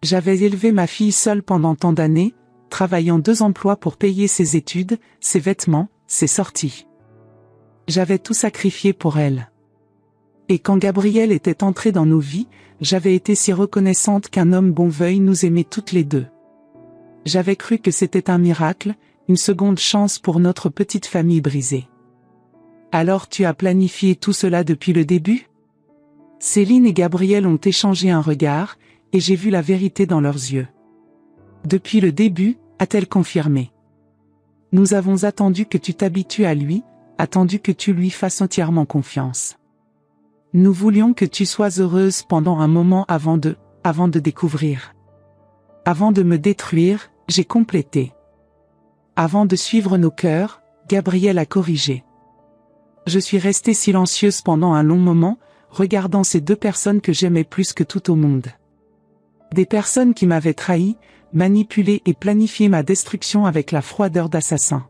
J'avais élevé ma fille seule pendant tant d'années, travaillant 2 emplois pour payer ses études, ses vêtements, c'est sorti. J'avais tout sacrifié pour elle. Et quand Gabriel était entré dans nos vies, j'avais été si reconnaissante qu'un homme bon veuille nous aimer toutes les deux. J'avais cru que c'était un miracle, une seconde chance pour notre petite famille brisée. Alors tu as planifié tout cela depuis le début? Céline et Gabriel ont échangé un regard, et j'ai vu la vérité dans leurs yeux. Depuis le début, a-t-elle confirmé. Nous avons attendu que tu t'habitues à lui, attendu que tu lui fasses entièrement confiance. Nous voulions que tu sois heureuse pendant un moment avant de découvrir. Avant de me détruire, j'ai complété. Avant de suivre nos cœurs, Gabriel a corrigé. Je suis restée silencieuse pendant un long moment, regardant ces deux personnes que j'aimais plus que tout au monde. Des personnes qui m'avaient trahi, manipulé et planifié ma destruction avec la froideur d'assassins.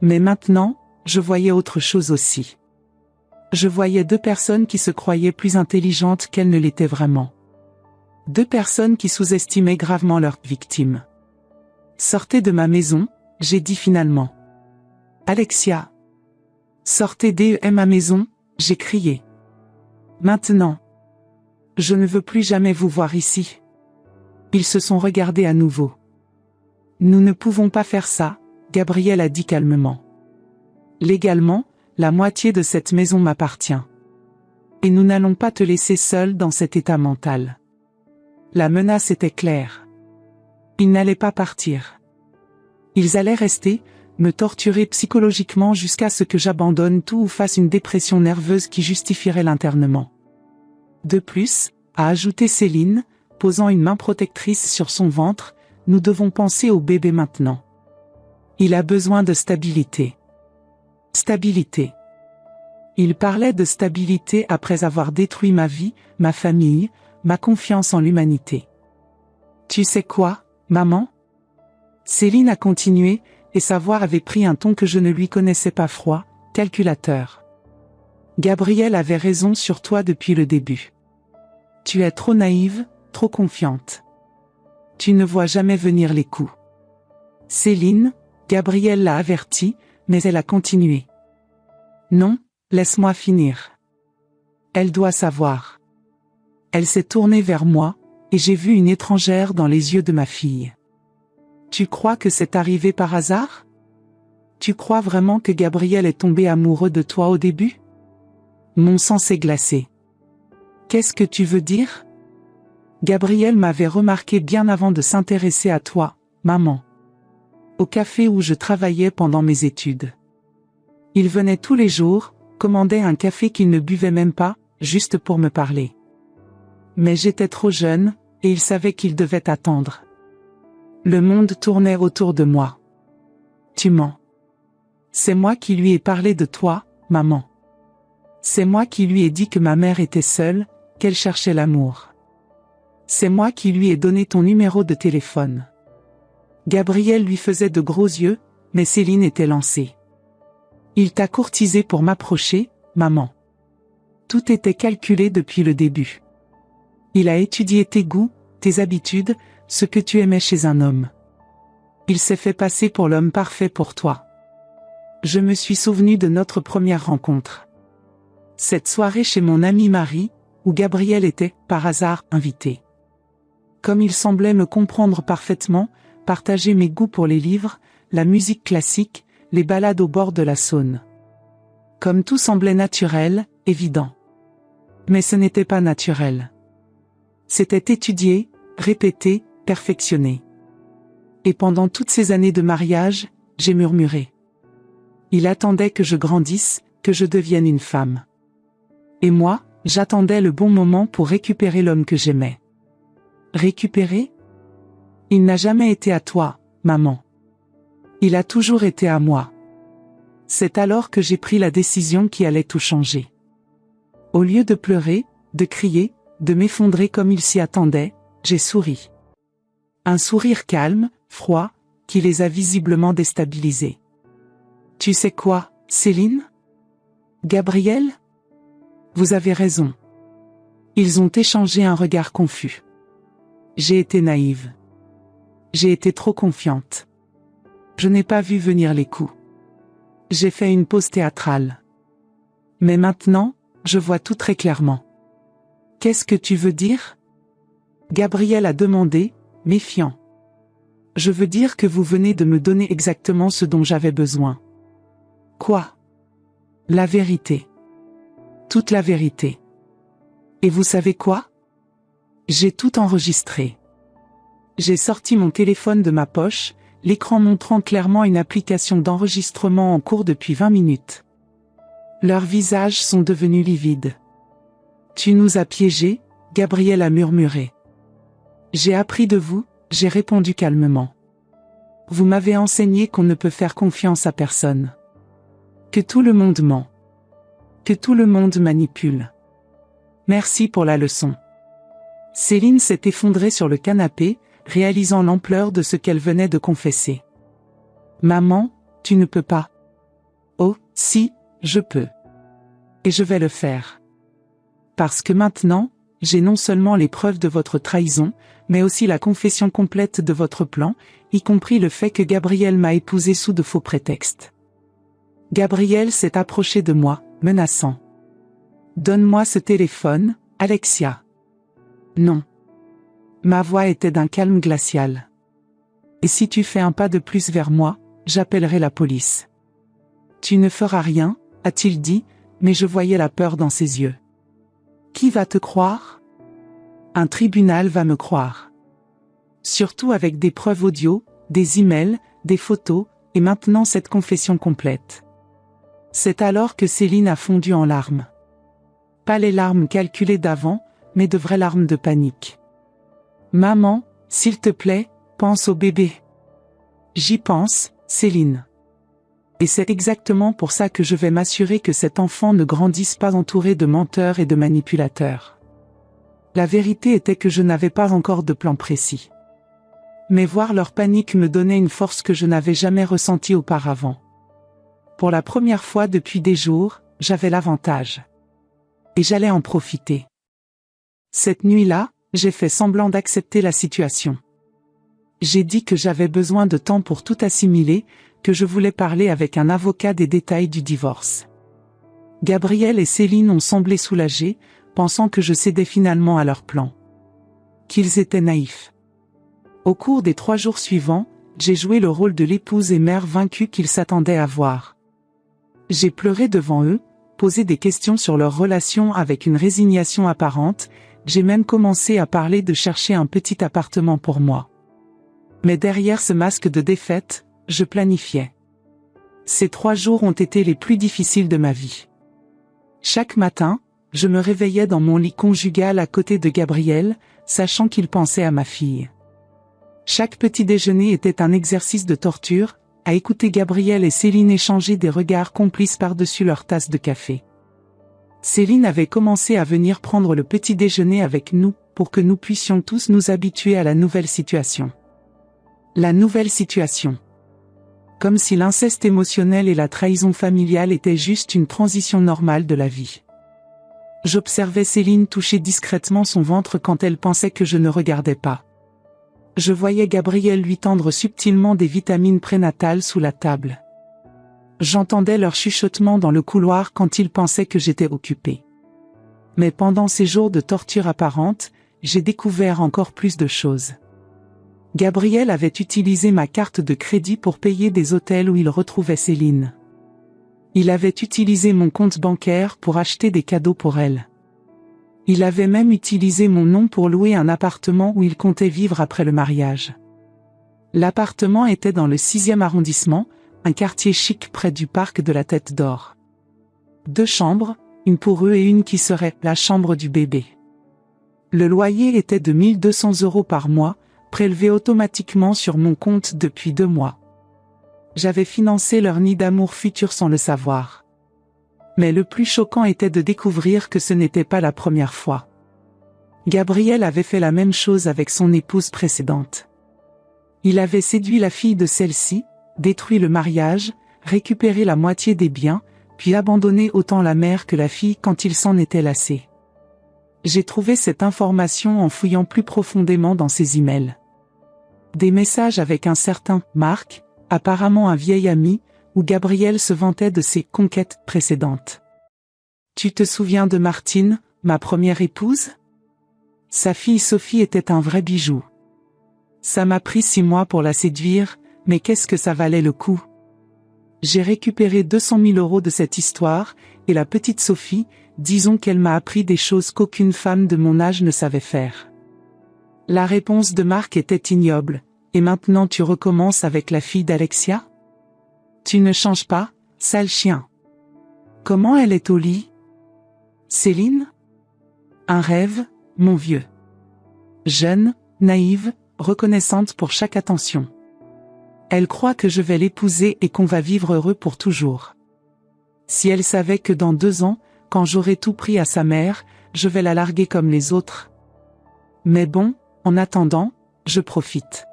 Mais maintenant, je voyais autre chose aussi. Je voyais deux personnes qui se croyaient plus intelligentes qu'elles ne l'étaient vraiment. Deux personnes qui sous-estimaient gravement leurs victimes. Sortez de ma maison, j'ai dit finalement. Alexia. Sortez de ma maison, j'ai crié. Maintenant. Je ne veux plus jamais vous voir ici. Ils se sont regardés à nouveau. Nous ne pouvons pas faire ça, Gabriel a dit calmement. Légalement, la moitié de cette maison m'appartient. Et nous n'allons pas te laisser seule dans cet état mental. La menace était claire. Ils n'allaient pas partir. Ils allaient rester, me torturer psychologiquement jusqu'à ce que j'abandonne tout ou fasse une dépression nerveuse qui justifierait l'internement. De plus, a ajouté Céline, posant une main protectrice sur son ventre, nous devons penser au bébé maintenant. Il a besoin de stabilité. Stabilité. Il parlait de stabilité après avoir détruit ma vie, ma famille, ma confiance en l'humanité. Tu sais quoi, maman? Céline a continué, et sa voix avait pris un ton que je ne lui connaissais pas froid, calculateur. Gabriel avait raison sur toi depuis le début. Tu es trop naïve, trop confiante. Tu ne vois jamais venir les coups. Céline, Gabriel l'a avertie, mais elle a continué. Non, laisse-moi finir. Elle doit savoir. Elle s'est tournée vers moi, et j'ai vu une étrangère dans les yeux de ma fille. Tu crois que c'est arrivé par hasard? Tu crois vraiment que Gabriel est tombé amoureux de toi au début? Mon sang s'est glacé. Qu'est-ce que tu veux dire? Gabriel m'avait remarqué bien avant de s'intéresser à toi, maman. Au café où je travaillais pendant mes études. Il venait tous les jours, commandait un café qu'il ne buvait même pas, juste pour me parler. Mais j'étais trop jeune, et il savait qu'il devait attendre. Le monde tournait autour de moi. Tu mens. C'est moi qui lui ai parlé de toi, maman. C'est moi qui lui ai dit que ma mère était seule, qu'elle cherchait l'amour. C'est moi qui lui ai donné ton numéro de téléphone. Gabriel lui faisait de gros yeux, mais Céline était lancée. Il t'a courtisé pour m'approcher, maman. Tout était calculé depuis le début. Il a étudié tes goûts, tes habitudes, ce que tu aimais chez un homme. Il s'est fait passer pour l'homme parfait pour toi. Je me suis souvenu de notre première rencontre. Cette soirée chez mon amie Marie, où Gabriel était, par hasard, invité. Comme il semblait me comprendre parfaitement, partager mes goûts pour les livres, la musique classique, les balades au bord de la Saône. Comme tout semblait naturel, évident. Mais ce n'était pas naturel. C'était étudié, répété, perfectionné. Et pendant toutes ces années de mariage, j'ai murmuré. Il attendait que je grandisse, que je devienne une femme. Et moi, j'attendais le bon moment pour récupérer l'homme que j'aimais. Récupérer? Il n'a jamais été à toi, maman. Il a toujours été à moi. C'est alors que j'ai pris la décision qui allait tout changer. Au lieu de pleurer, de crier, de m'effondrer comme il s'y attendait, j'ai souri. Un sourire calme, froid, qui les a visiblement déstabilisés. Tu sais quoi, Céline? Gabriel? Vous avez raison. Ils ont échangé un regard confus. J'ai été naïve. J'ai été trop confiante. Je n'ai pas vu venir les coups. J'ai fait une pause théâtrale. Mais maintenant, je vois tout très clairement. Qu'est-ce que tu veux dire? Gabriel a demandé, méfiant. Je veux dire que vous venez de me donner exactement ce dont j'avais besoin. Quoi? La vérité. Toute la vérité. Et vous savez quoi? J'ai tout enregistré. J'ai sorti mon téléphone de ma poche, l'écran montrant clairement une application d'enregistrement en cours depuis 20 minutes. Leurs visages sont devenus livides. Tu nous as piégés, Gabriel a murmuré. J'ai appris de vous, j'ai répondu calmement. Vous m'avez enseigné qu'on ne peut faire confiance à personne. Que tout le monde ment. Que tout le monde manipule. Merci pour la leçon. Céline s'est effondrée sur le canapé, réalisant l'ampleur de ce qu'elle venait de confesser. Maman, tu ne peux pas. Oh, si, je peux. Et je vais le faire. Parce que maintenant, j'ai non seulement les preuves de votre trahison, mais aussi la confession complète de votre plan, y compris le fait que Gabriel m'a épousée sous de faux prétextes. Gabriel s'est approché de moi, menaçant. Donne-moi ce téléphone, Alexia. Non. Ma voix était d'un calme glacial. Et si tu fais un pas de plus vers moi, j'appellerai la police. Tu ne feras rien, a-t-il dit, mais je voyais la peur dans ses yeux. Qui va te croire? Un tribunal va me croire. Surtout avec des preuves audio, des emails, des photos, et maintenant cette confession complète. C'est alors que Céline a fondu en larmes. Pas les larmes calculées d'avant, mais de vraies larmes de panique. Maman, s'il te plaît, pense au bébé. J'y pense, Céline. Et c'est exactement pour ça que je vais m'assurer que cet enfant ne grandisse pas entouré de menteurs et de manipulateurs. La vérité était que je n'avais pas encore de plan précis. Mais voir leur panique me donnait une force que je n'avais jamais ressentie auparavant. Pour la première fois depuis des jours, j'avais l'avantage. Et j'allais en profiter. Cette nuit-là, j'ai fait semblant d'accepter la situation. J'ai dit que j'avais besoin de temps pour tout assimiler, que je voulais parler avec un avocat des détails du divorce. Gabriel et Céline ont semblé soulagés, pensant que je cédais finalement à leur plan. Qu'ils étaient naïfs. Au cours des 3 jours suivants, j'ai joué le rôle de l'épouse et mère vaincue qu'ils s'attendaient à voir. J'ai pleuré devant eux, posé des questions sur leur relation avec une résignation apparente, j'ai même commencé à parler de chercher un petit appartement pour moi. Mais derrière ce masque de défaite, je planifiais. Ces 3 jours ont été les plus difficiles de ma vie. Chaque matin, je me réveillais dans mon lit conjugal à côté de Gabriel, sachant qu'il pensait à ma fille. Chaque petit déjeuner était un exercice de torture, à écouter Gabriel et Céline échanger des regards complices par-dessus leur tasse de café. Céline avait commencé à venir prendre le petit déjeuner avec nous, pour que nous puissions tous nous habituer à la nouvelle situation. La nouvelle situation. Comme si l'inceste émotionnel et la trahison familiale étaient juste une transition normale de la vie. J'observais Céline toucher discrètement son ventre quand elle pensait que je ne regardais pas. Je voyais Gabriel lui tendre subtilement des vitamines prénatales sous la table. J'entendais leur chuchotement dans le couloir quand ils pensaient que j'étais occupée. Mais pendant ces jours de torture apparente, j'ai découvert encore plus de choses. Gabriel avait utilisé ma carte de crédit pour payer des hôtels où il retrouvait Céline. Il avait utilisé mon compte bancaire pour acheter des cadeaux pour elle. Il avait même utilisé mon nom pour louer un appartement où il comptait vivre après le mariage. L'appartement était dans le 6e arrondissement, un quartier chic près du parc de la Tête d'Or. 2 chambres, une pour eux et une qui serait la chambre du bébé. Le loyer était de 1 200 € par mois, prélevé automatiquement sur mon compte depuis 2 mois. J'avais financé leur nid d'amour futur sans le savoir. Mais le plus choquant était de découvrir que ce n'était pas la première fois. Gabriel avait fait la même chose avec son épouse précédente. Il avait séduit la fille de celle-ci, détruit le mariage, récupéré la moitié des biens, puis abandonné autant la mère que la fille quand il s'en était lassé. J'ai trouvé cette information en fouillant plus profondément dans ses emails. Des messages avec un certain Marc, apparemment un vieil ami, où Gabriel se vantait de ses conquêtes précédentes. Tu te souviens de Martine, ma première épouse? Sa fille Sophie était un vrai bijou. Ça m'a pris 6 mois pour la séduire, mais qu'est-ce que ça valait le coup? J'ai récupéré 200 000 € de cette histoire, et la petite Sophie, disons qu'elle m'a appris des choses qu'aucune femme de mon âge ne savait faire. La réponse de Marc était ignoble. Et maintenant tu recommences avec la fille d'Alexia? Tu ne changes pas, sale chien. Comment elle est au lit? Céline? Un rêve, mon vieux. Jeune, naïve, reconnaissante pour chaque attention. Elle croit que je vais l'épouser et qu'on va vivre heureux pour toujours. Si elle savait que dans 2 ans, quand j'aurai tout pris à sa mère, je vais la larguer comme les autres. Mais bon, en attendant, je profite.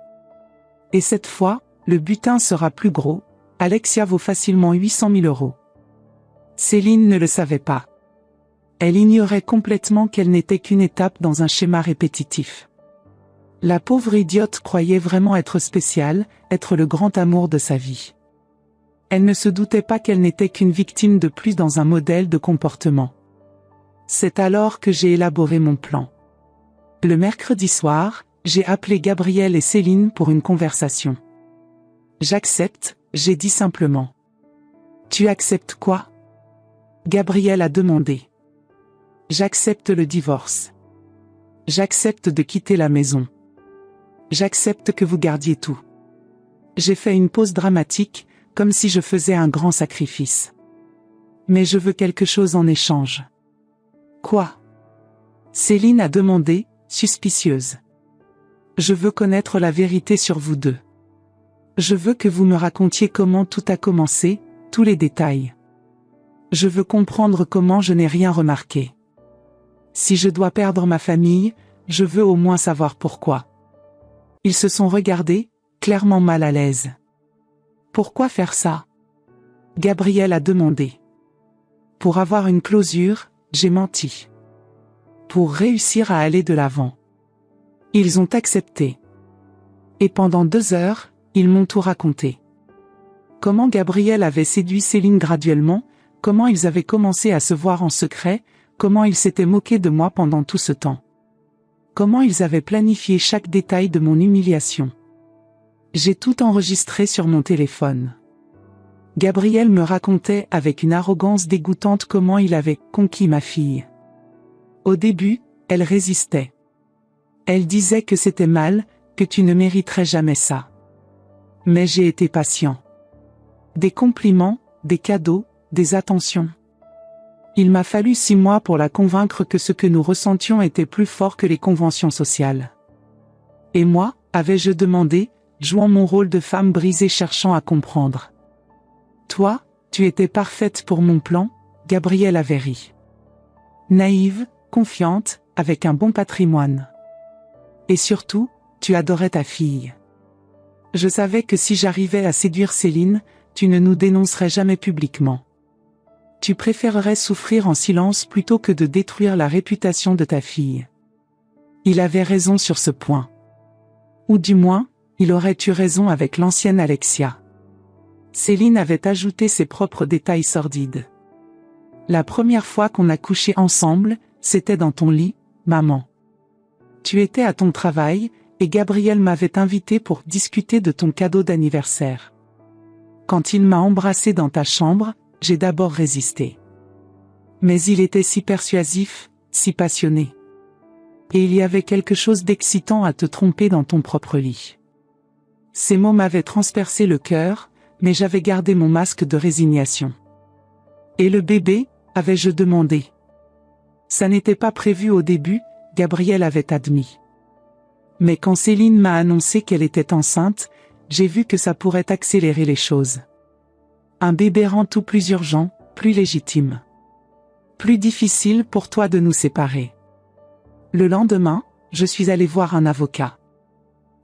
Et cette fois, le butin sera plus gros, Alexia vaut facilement 800 000 €. Céline ne le savait pas. Elle ignorait complètement qu'elle n'était qu'une étape dans un schéma répétitif. La pauvre idiote croyait vraiment être spéciale, être le grand amour de sa vie. Elle ne se doutait pas qu'elle n'était qu'une victime de plus dans un modèle de comportement. C'est alors que j'ai élaboré mon plan. Le mercredi soir, j'ai appelé Gabriel et Céline pour une conversation. J'accepte, j'ai dit simplement. Tu acceptes quoi? Gabriel a demandé. J'accepte le divorce. J'accepte de quitter la maison. J'accepte que vous gardiez tout. J'ai fait une pause dramatique, comme si je faisais un grand sacrifice. Mais je veux quelque chose en échange. Quoi? Céline a demandé, suspicieuse. Je veux connaître la vérité sur vous deux. Je veux que vous me racontiez comment tout a commencé, tous les détails. Je veux comprendre comment je n'ai rien remarqué. Si je dois perdre ma famille, je veux au moins savoir pourquoi. Ils se sont regardés, clairement mal à l'aise. Pourquoi faire ça? Gabriel a demandé. Pour avoir une closure, j'ai menti. Pour réussir à aller de l'avant. Ils ont accepté. Et pendant 2 heures, ils m'ont tout raconté. Comment Gabriel avait séduit Céline graduellement, comment ils avaient commencé à se voir en secret, comment ils s'étaient moqués de moi pendant tout ce temps. Comment ils avaient planifié chaque détail de mon humiliation. J'ai tout enregistré sur mon téléphone. Gabriel me racontait avec une arrogance dégoûtante comment il avait conquis ma fille. Au début, elle résistait. Elle disait que c'était mal, que tu ne mériterais jamais ça. Mais j'ai été patient. Des compliments, des cadeaux, des attentions. Il m'a fallu 6 mois pour la convaincre que ce que nous ressentions était plus fort que les conventions sociales. Et moi, avais-je demandé, jouant mon rôle de femme brisée cherchant à comprendre. Toi, tu étais parfaite pour mon plan, Gabriel avait ri. Naïve, confiante, avec un bon patrimoine. Et surtout, tu adorais ta fille. Je savais que si j'arrivais à séduire Céline, tu ne nous dénoncerais jamais publiquement. Tu préférerais souffrir en silence plutôt que de détruire la réputation de ta fille. Il avait raison sur ce point. Ou du moins, il aurait eu raison avec l'ancienne Alexia. Céline avait ajouté ses propres détails sordides. La première fois qu'on a couché ensemble, c'était dans ton lit, maman. Tu étais à ton travail, et Gabriel m'avait invité pour discuter de ton cadeau d'anniversaire. Quand il m'a embrassé dans ta chambre, j'ai d'abord résisté. Mais il était si persuasif, si passionné. Et il y avait quelque chose d'excitant à te tromper dans ton propre lit. Ces mots m'avaient transpercé le cœur, mais j'avais gardé mon masque de résignation. Et le bébé, avais-je demandé. Ça n'était pas prévu au début, Gabriel avait admis. Mais quand Céline m'a annoncé qu'elle était enceinte, j'ai vu que ça pourrait accélérer les choses. Un bébé rend tout plus urgent, plus légitime. Plus difficile pour toi de nous séparer. Le lendemain, je suis allé voir un avocat.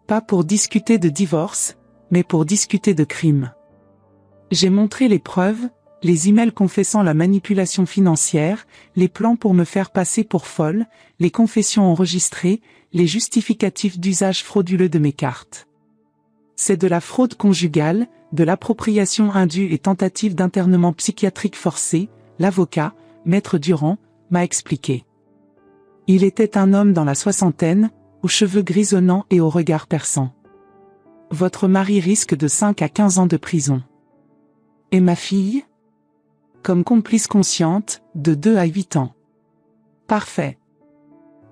Pas pour discuter de divorce, mais pour discuter de crime. J'ai montré les preuves, les emails confessant la manipulation financière, les plans pour me faire passer pour folle, les confessions enregistrées, les justificatifs d'usage frauduleux de mes cartes. C'est de la fraude conjugale, de l'appropriation indue et tentative d'internement psychiatrique forcé, l'avocat, Maître Durand, m'a expliqué. Il était un homme dans la soixantaine, aux cheveux grisonnants et au regard perçant. Votre mari risque de 5 à 15 ans de prison. Et ma fille? Comme complice consciente, de 2 à 8 ans. Parfait.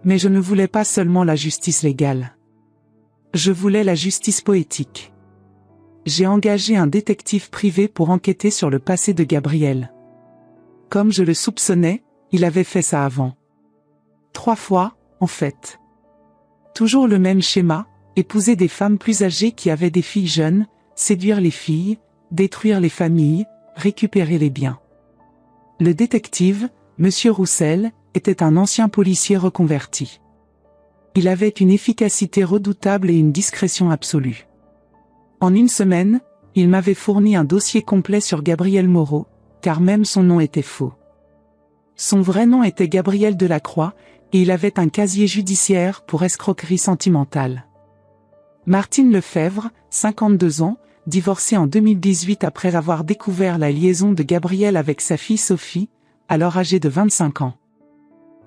Mais je ne voulais pas seulement la justice légale. Je voulais la justice poétique. J'ai engagé un détective privé pour enquêter sur le passé de Gabriel. Comme je le soupçonnais, il avait fait ça avant. 3 fois, en fait. Toujours le même schéma, épouser des femmes plus âgées qui avaient des filles jeunes, séduire les filles, détruire les familles, récupérer les biens. Le détective, Monsieur Roussel, était un ancien policier reconverti. Il avait une efficacité redoutable et une discrétion absolue. En une semaine, il m'avait fourni un dossier complet sur Gabriel Moreau, car même son nom était faux. Son vrai nom était Gabriel Delacroix, et il avait un casier judiciaire pour escroquerie sentimentale. Martine Lefebvre, 52 ans, divorcée en 2018 après avoir découvert la liaison de Gabriel avec sa fille Sophie, alors âgée de 25 ans.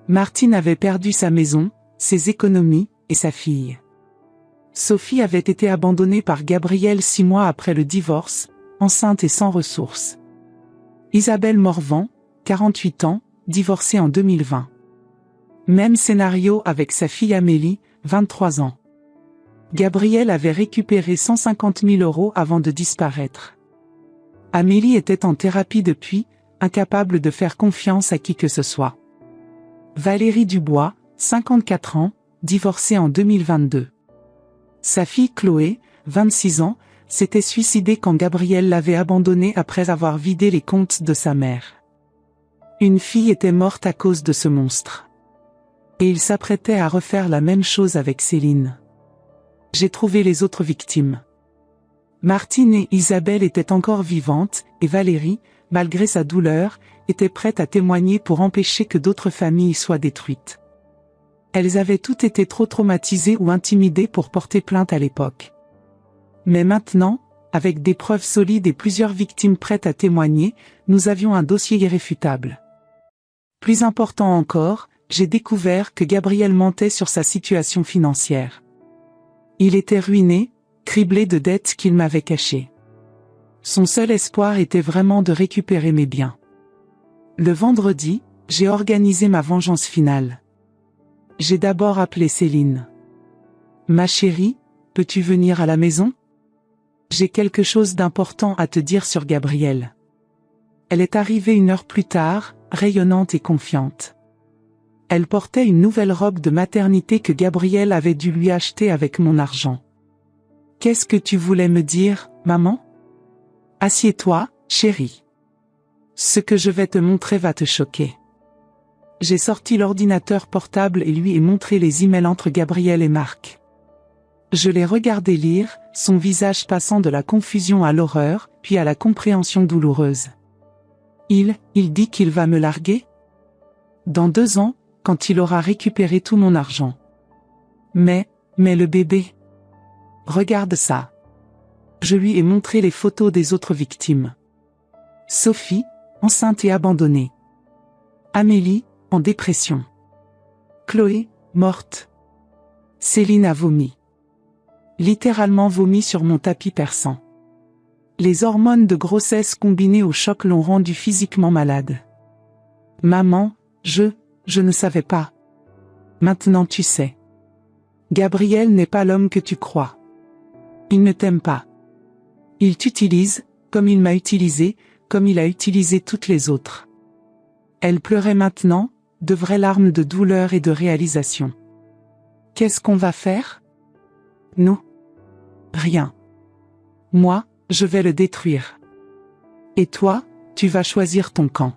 Martine avait perdu sa maison, ses économies, et sa fille. Sophie avait été abandonnée par Gabriel 6 mois après le divorce, enceinte et sans ressources. Isabelle Morvan, 48 ans, divorcée en 2020. Même scénario avec sa fille Amélie, 23 ans. Gabriel avait récupéré 150 000 € avant de disparaître. Amélie était en thérapie depuis, incapable de faire confiance à qui que ce soit. Valérie Dubois, 54 ans, divorcée en 2022. Sa fille Chloé, 26 ans, s'était suicidée quand Gabriel l'avait abandonnée après avoir vidé les comptes de sa mère. Une fille était morte à cause de ce monstre. Et il s'apprêtait à refaire la même chose avec Céline. J'ai trouvé les autres victimes. Martine et Isabelle étaient encore vivantes, et Valérie, malgré sa douleur, était prête à témoigner pour empêcher que d'autres familles soient détruites. Elles avaient toutes été trop traumatisées ou intimidées pour porter plainte à l'époque. Mais maintenant, avec des preuves solides et plusieurs victimes prêtes à témoigner, nous avions un dossier irréfutable. Plus important encore, j'ai découvert que Gabriel mentait sur sa situation financière. Il était ruiné, criblé de dettes qu'il m'avait cachées. Son seul espoir était vraiment de récupérer mes biens. Le vendredi, j'ai organisé ma vengeance finale. J'ai d'abord appelé Céline. « Ma chérie, peux-tu venir à la maison ? J'ai quelque chose d'important à te dire sur Gabriel. » Elle est arrivée 1 heure plus tard, rayonnante et confiante. Elle portait une nouvelle robe de maternité que Gabriel avait dû lui acheter avec mon argent. « Qu'est-ce que tu voulais me dire, maman ? Assieds-toi, chérie. Ce que je vais te montrer va te choquer. » J'ai sorti l'ordinateur portable et lui ai montré les emails entre Gabriel et Marc. Je l'ai regardé lire, son visage passant de la confusion à l'horreur, puis à la compréhension douloureuse. Il dit qu'il va me larguer ? Dans 2 ans, quand il aura récupéré tout mon argent. Mais le bébé. Regarde ça. Je lui ai montré les photos des autres victimes. Sophie, enceinte et abandonnée. Amélie, en dépression. Chloé, morte. Céline a vomi. Littéralement vomi sur mon tapis perçant. Les hormones de grossesse combinées au choc l'ont rendue physiquement malade. Maman, je ne savais pas. Maintenant tu sais. Gabriel n'est pas l'homme que tu crois. Il ne t'aime pas. Il t'utilise, comme il m'a utilisé, comme il a utilisé toutes les autres. Elle pleurait maintenant, de vraies larmes de douleur et de réalisation. Qu'est-ce qu'on va faire ? Nous ? Rien. Moi, je vais le détruire. Et toi, tu vas choisir ton camp.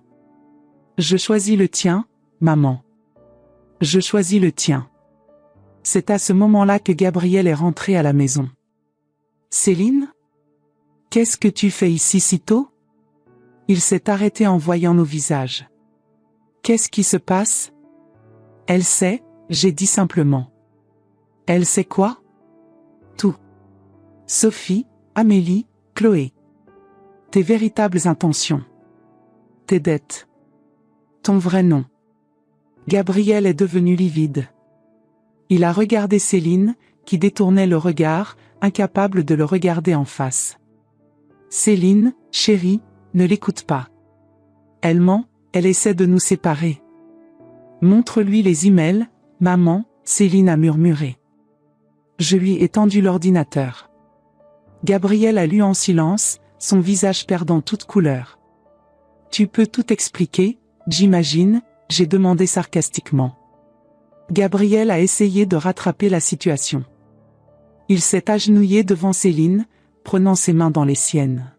Je choisis le tien, maman. Je choisis le tien. C'est à ce moment-là que Gabriel est rentré à la maison. Céline ? Qu'est-ce que tu fais ici si tôt ? Il s'est arrêté en voyant nos visages. Qu'est-ce qui se passe ? Elle sait, j'ai dit simplement. Elle sait quoi ? Tout. Sophie, Amélie, Chloé. Tes véritables intentions. Tes dettes. Ton vrai nom. Gabriel est devenu livide. Il a regardé Céline, qui détournait le regard, incapable de le regarder en face. Céline, chérie, ne l'écoute pas. Elle ment, elle essaie de nous séparer. Montre-lui les emails, maman, Céline a murmuré. Je lui ai tendu l'ordinateur. Gabriel a lu en silence, son visage perdant toute couleur. Tu peux tout expliquer, j'imagine, j'ai demandé sarcastiquement. Gabriel a essayé de rattraper la situation. Il s'est agenouillé devant Céline, prenant ses mains dans les siennes.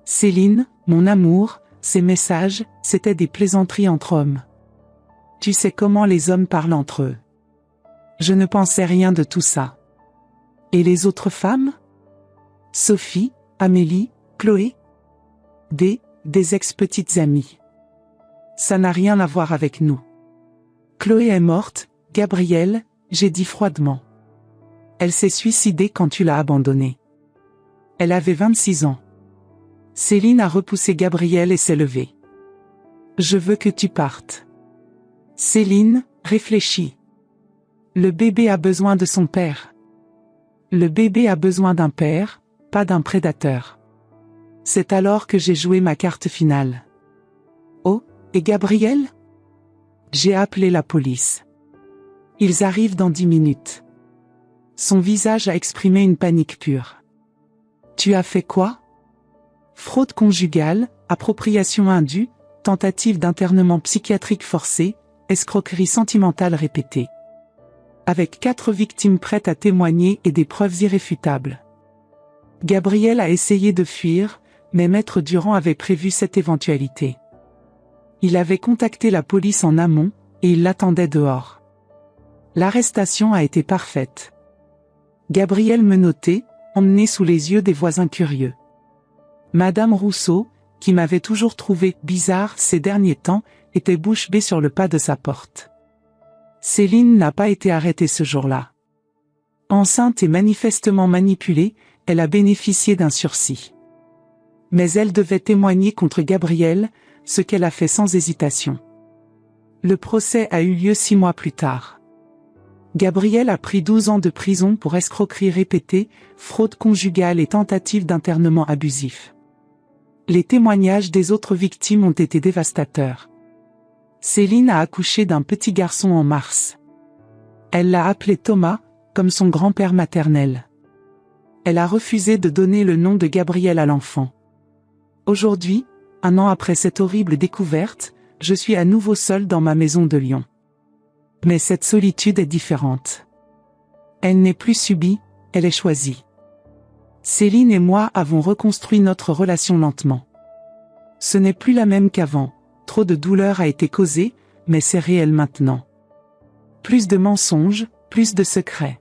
Céline, mon amour, ces messages, c'étaient des plaisanteries entre hommes. Tu sais comment les hommes parlent entre eux. Je ne pensais rien de tout ça. Et les autres femmes? Sophie, Amélie, Chloé? Des ex-petites amies. Ça n'a rien à voir avec nous. Chloé est morte, Gabriel, j'ai dit froidement. Elle s'est suicidée quand tu l'as abandonnée. Elle avait 26 ans. Céline a repoussé Gabriel et s'est levée. Je veux que tu partes. Céline, réfléchis. Le bébé a besoin de son père. Le bébé a besoin d'un père, pas d'un prédateur. C'est alors que j'ai joué ma carte finale. Oh, et Gabriel? J'ai appelé la police. Ils arrivent dans 10 minutes. Son visage a exprimé une panique pure. Tu as fait quoi? Fraude conjugale, appropriation indue, tentative d'internement psychiatrique forcé, escroquerie sentimentale répétée. Avec 4 victimes prêtes à témoigner et des preuves irréfutables. Gabriel a essayé de fuir, mais Maître Durand avait prévu cette éventualité. Il avait contacté la police en amont, et il l'attendait dehors. L'arrestation a été parfaite. Gabriel menotté, emmené sous les yeux des voisins curieux. Madame Rousseau, qui m'avait toujours trouvé bizarre ces derniers temps, était bouche bée sur le pas de sa porte. Céline n'a pas été arrêtée ce jour-là. Enceinte et manifestement manipulée, elle a bénéficié d'un sursis. Mais elle devait témoigner contre Gabriel, ce qu'elle a fait sans hésitation. Le procès a eu lieu 6 mois plus tard. Gabriel a pris 12 ans de prison pour escroquerie répétée, fraude conjugale et tentative d'internement abusif. Les témoignages des autres victimes ont été dévastateurs. Céline a accouché d'un petit garçon en mars. Elle l'a appelé Thomas, comme son grand-père maternel. Elle a refusé de donner le nom de Gabriel à l'enfant. Aujourd'hui, 1 an après cette horrible découverte, je suis à nouveau seule dans ma maison de Lyon. Mais cette solitude est différente. Elle n'est plus subie, elle est choisie. Céline et moi avons reconstruit notre relation lentement. Ce n'est plus la même qu'avant, trop de douleur a été causée, mais c'est réel maintenant. Plus de mensonges, plus de secrets.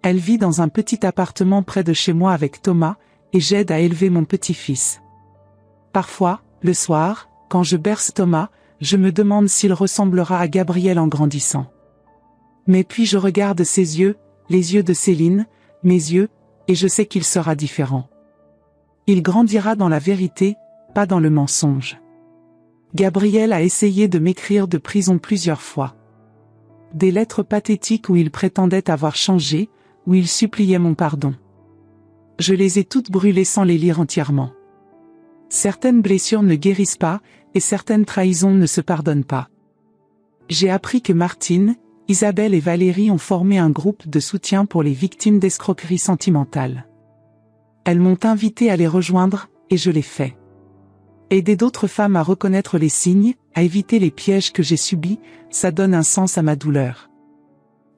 Elle vit dans un petit appartement près de chez moi avec Thomas, et j'aide à élever mon petit-fils. Parfois, le soir, quand je berce Thomas, je me demande s'il ressemblera à Gabriel en grandissant. Mais puis je regarde ses yeux, les yeux de Céline, mes yeux, et je sais qu'il sera différent. Il grandira dans la vérité, pas dans le mensonge. Gabriel a essayé de m'écrire de prison plusieurs fois. Des lettres pathétiques où il prétendait avoir changé, où il suppliait mon pardon. Je les ai toutes brûlées sans les lire entièrement. Certaines blessures ne guérissent pas, et certaines trahisons ne se pardonnent pas. J'ai appris que Martine, Isabelle et Valérie ont formé un groupe de soutien pour les victimes d'escroquerie sentimentale. Elles m'ont invité à les rejoindre, et je l'ai fait. Aider d'autres femmes à reconnaître les signes, à éviter les pièges que j'ai subis, ça donne un sens à ma douleur.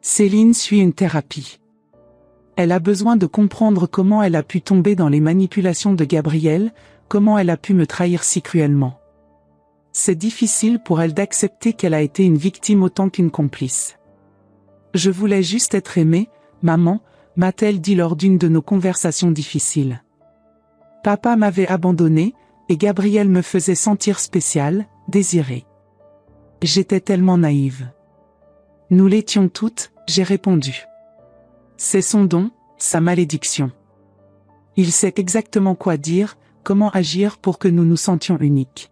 Céline suit une thérapie. Elle a besoin de comprendre comment elle a pu tomber dans les manipulations de Gabriel, comment elle a pu me trahir si cruellement. C'est difficile pour elle d'accepter qu'elle a été une victime autant qu'une complice. Je voulais juste être aimée, maman, m'a-t-elle dit lors d'une de nos conversations difficiles. Papa m'avait abandonnée, et Gabriel me faisait sentir spéciale, désirée. J'étais tellement naïve. Nous l'étions toutes, j'ai répondu. C'est son don, sa malédiction. Il sait exactement quoi dire, comment agir pour que nous nous sentions uniques.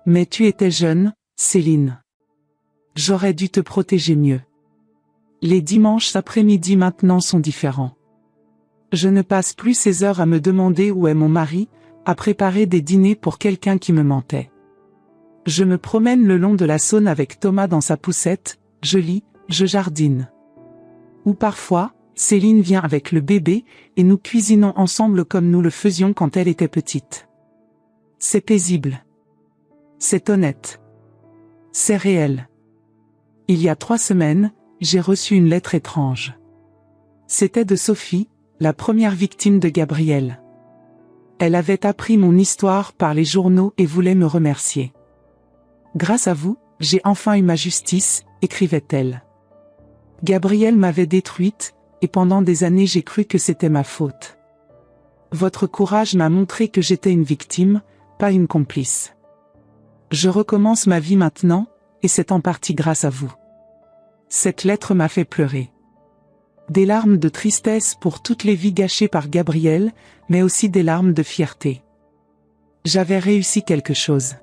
Mais tu étais jeune, Céline. J'aurais dû te protéger mieux. Les dimanches après-midi maintenant sont différents. Je ne passe plus ces heures à me demander où est mon mari, à préparer des dîners pour quelqu'un qui me mentait. Je me promène le long de la Saône avec Thomas dans sa poussette, je lis, je jardine. Ou parfois, Céline vient avec le bébé, et nous cuisinons ensemble comme nous le faisions quand elle était petite. C'est paisible. C'est honnête. C'est réel. Il y a 3 semaines, j'ai reçu une lettre étrange. C'était de Sophie, la première victime de Gabriel. Elle avait appris mon histoire par les journaux et voulait me remercier. Grâce à vous, j'ai enfin eu ma justice, écrivait-elle. Gabriel m'avait détruite, et pendant des années j'ai cru que c'était ma faute. Votre courage m'a montré que j'étais une victime, pas une complice. Je recommence ma vie maintenant, et c'est en partie grâce à vous. Cette lettre m'a fait pleurer. Des larmes de tristesse pour toutes les vies gâchées par Gabriel, mais aussi des larmes de fierté. J'avais réussi quelque chose.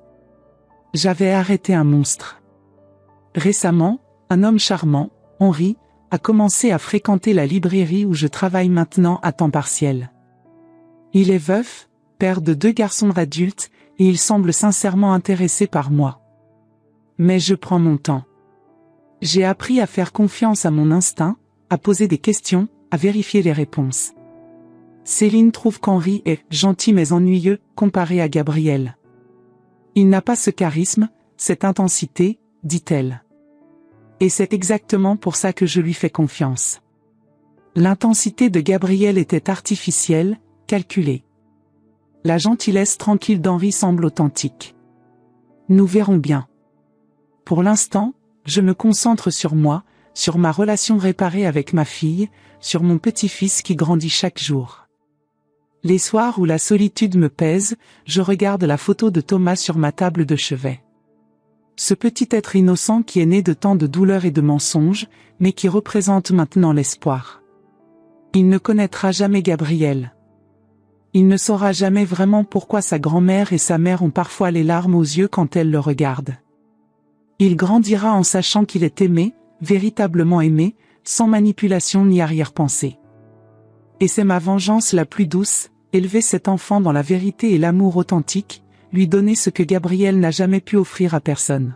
J'avais arrêté un monstre. Récemment, un homme charmant, Henri, a commencé à fréquenter la librairie où je travaille maintenant à temps partiel. Il est veuf, père de 2 garçons adultes, et il semble sincèrement intéressé par moi. Mais je prends mon temps. J'ai appris à faire confiance à mon instinct, à poser des questions, à vérifier les réponses. Céline trouve qu'Henri est gentil mais ennuyeux, comparé à Gabriel. Il n'a pas ce charisme, cette intensité, dit-elle. Et c'est exactement pour ça que je lui fais confiance. L'intensité de Gabriel était artificielle, calculée. La gentillesse tranquille d'Henri semble authentique. Nous verrons bien. Pour l'instant, je me concentre sur moi, sur ma relation réparée avec ma fille, sur mon petit-fils qui grandit chaque jour. Les soirs où la solitude me pèse, je regarde la photo de Thomas sur ma table de chevet. Ce petit être innocent qui est né de tant de douleurs et de mensonges, mais qui représente maintenant l'espoir. Il ne connaîtra jamais Gabriel. Il ne saura jamais vraiment pourquoi sa grand-mère et sa mère ont parfois les larmes aux yeux quand elles le regardent. Il grandira en sachant qu'il est aimé, véritablement aimé, sans manipulation ni arrière-pensée. Et c'est ma vengeance la plus douce, élever cet enfant dans la vérité et l'amour authentique, lui donner ce que Gabriel n'a jamais pu offrir à personne.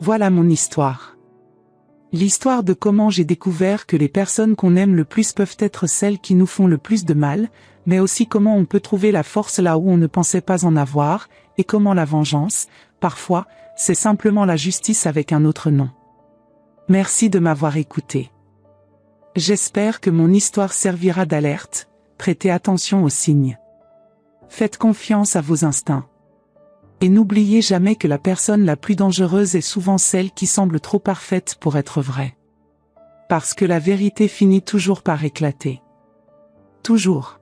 Voilà mon histoire. L'histoire de comment j'ai découvert que les personnes qu'on aime le plus peuvent être celles qui nous font le plus de mal, mais aussi comment on peut trouver la force là où on ne pensait pas en avoir, et comment la vengeance, parfois, c'est simplement la justice avec un autre nom. Merci de m'avoir écouté. J'espère que mon histoire servira d'alerte, prêtez attention aux signes. Faites confiance à vos instincts. Et n'oubliez jamais que la personne la plus dangereuse est souvent celle qui semble trop parfaite pour être vraie. Parce que la vérité finit toujours par éclater. Toujours.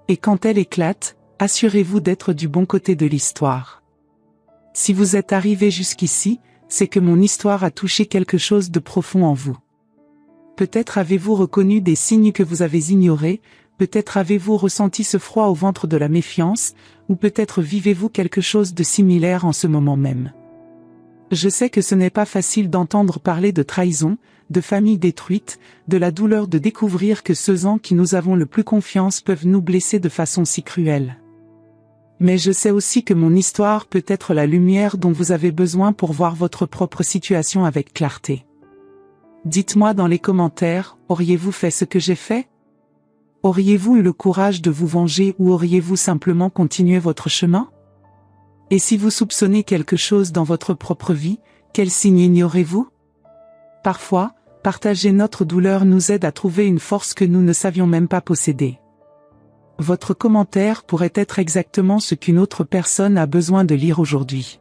Et quand elle éclate, assurez-vous d'être du bon côté de l'histoire. Si vous êtes arrivé jusqu'ici, c'est que mon histoire a touché quelque chose de profond en vous. Peut-être avez-vous reconnu des signes que vous avez ignorés, peut-être avez-vous ressenti ce froid au ventre de la méfiance, ou peut-être vivez-vous quelque chose de similaire en ce moment même. Je sais que ce n'est pas facile d'entendre parler de trahison, de famille détruite, de la douleur de découvrir que ceux en qui nous avons le plus confiance peuvent nous blesser de façon si cruelle. Mais je sais aussi que mon histoire peut être la lumière dont vous avez besoin pour voir votre propre situation avec clarté. Dites-moi dans les commentaires, auriez-vous fait ce que j'ai fait ? Auriez-vous eu le courage de vous venger ou auriez-vous simplement continué votre chemin ? Et si vous soupçonnez quelque chose dans votre propre vie, quel signe ignorez-vous ? Parfois, partager notre douleur nous aide à trouver une force que nous ne savions même pas posséder. Votre commentaire pourrait être exactement ce qu'une autre personne a besoin de lire aujourd'hui.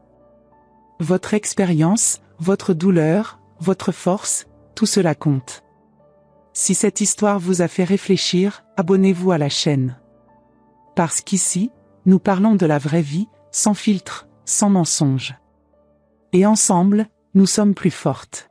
Votre expérience, votre douleur, votre force, tout cela compte. Si cette histoire vous a fait réfléchir, abonnez-vous à la chaîne. Parce qu'ici, nous parlons de la vraie vie, sans filtre, sans mensonge. Et ensemble, nous sommes plus fortes.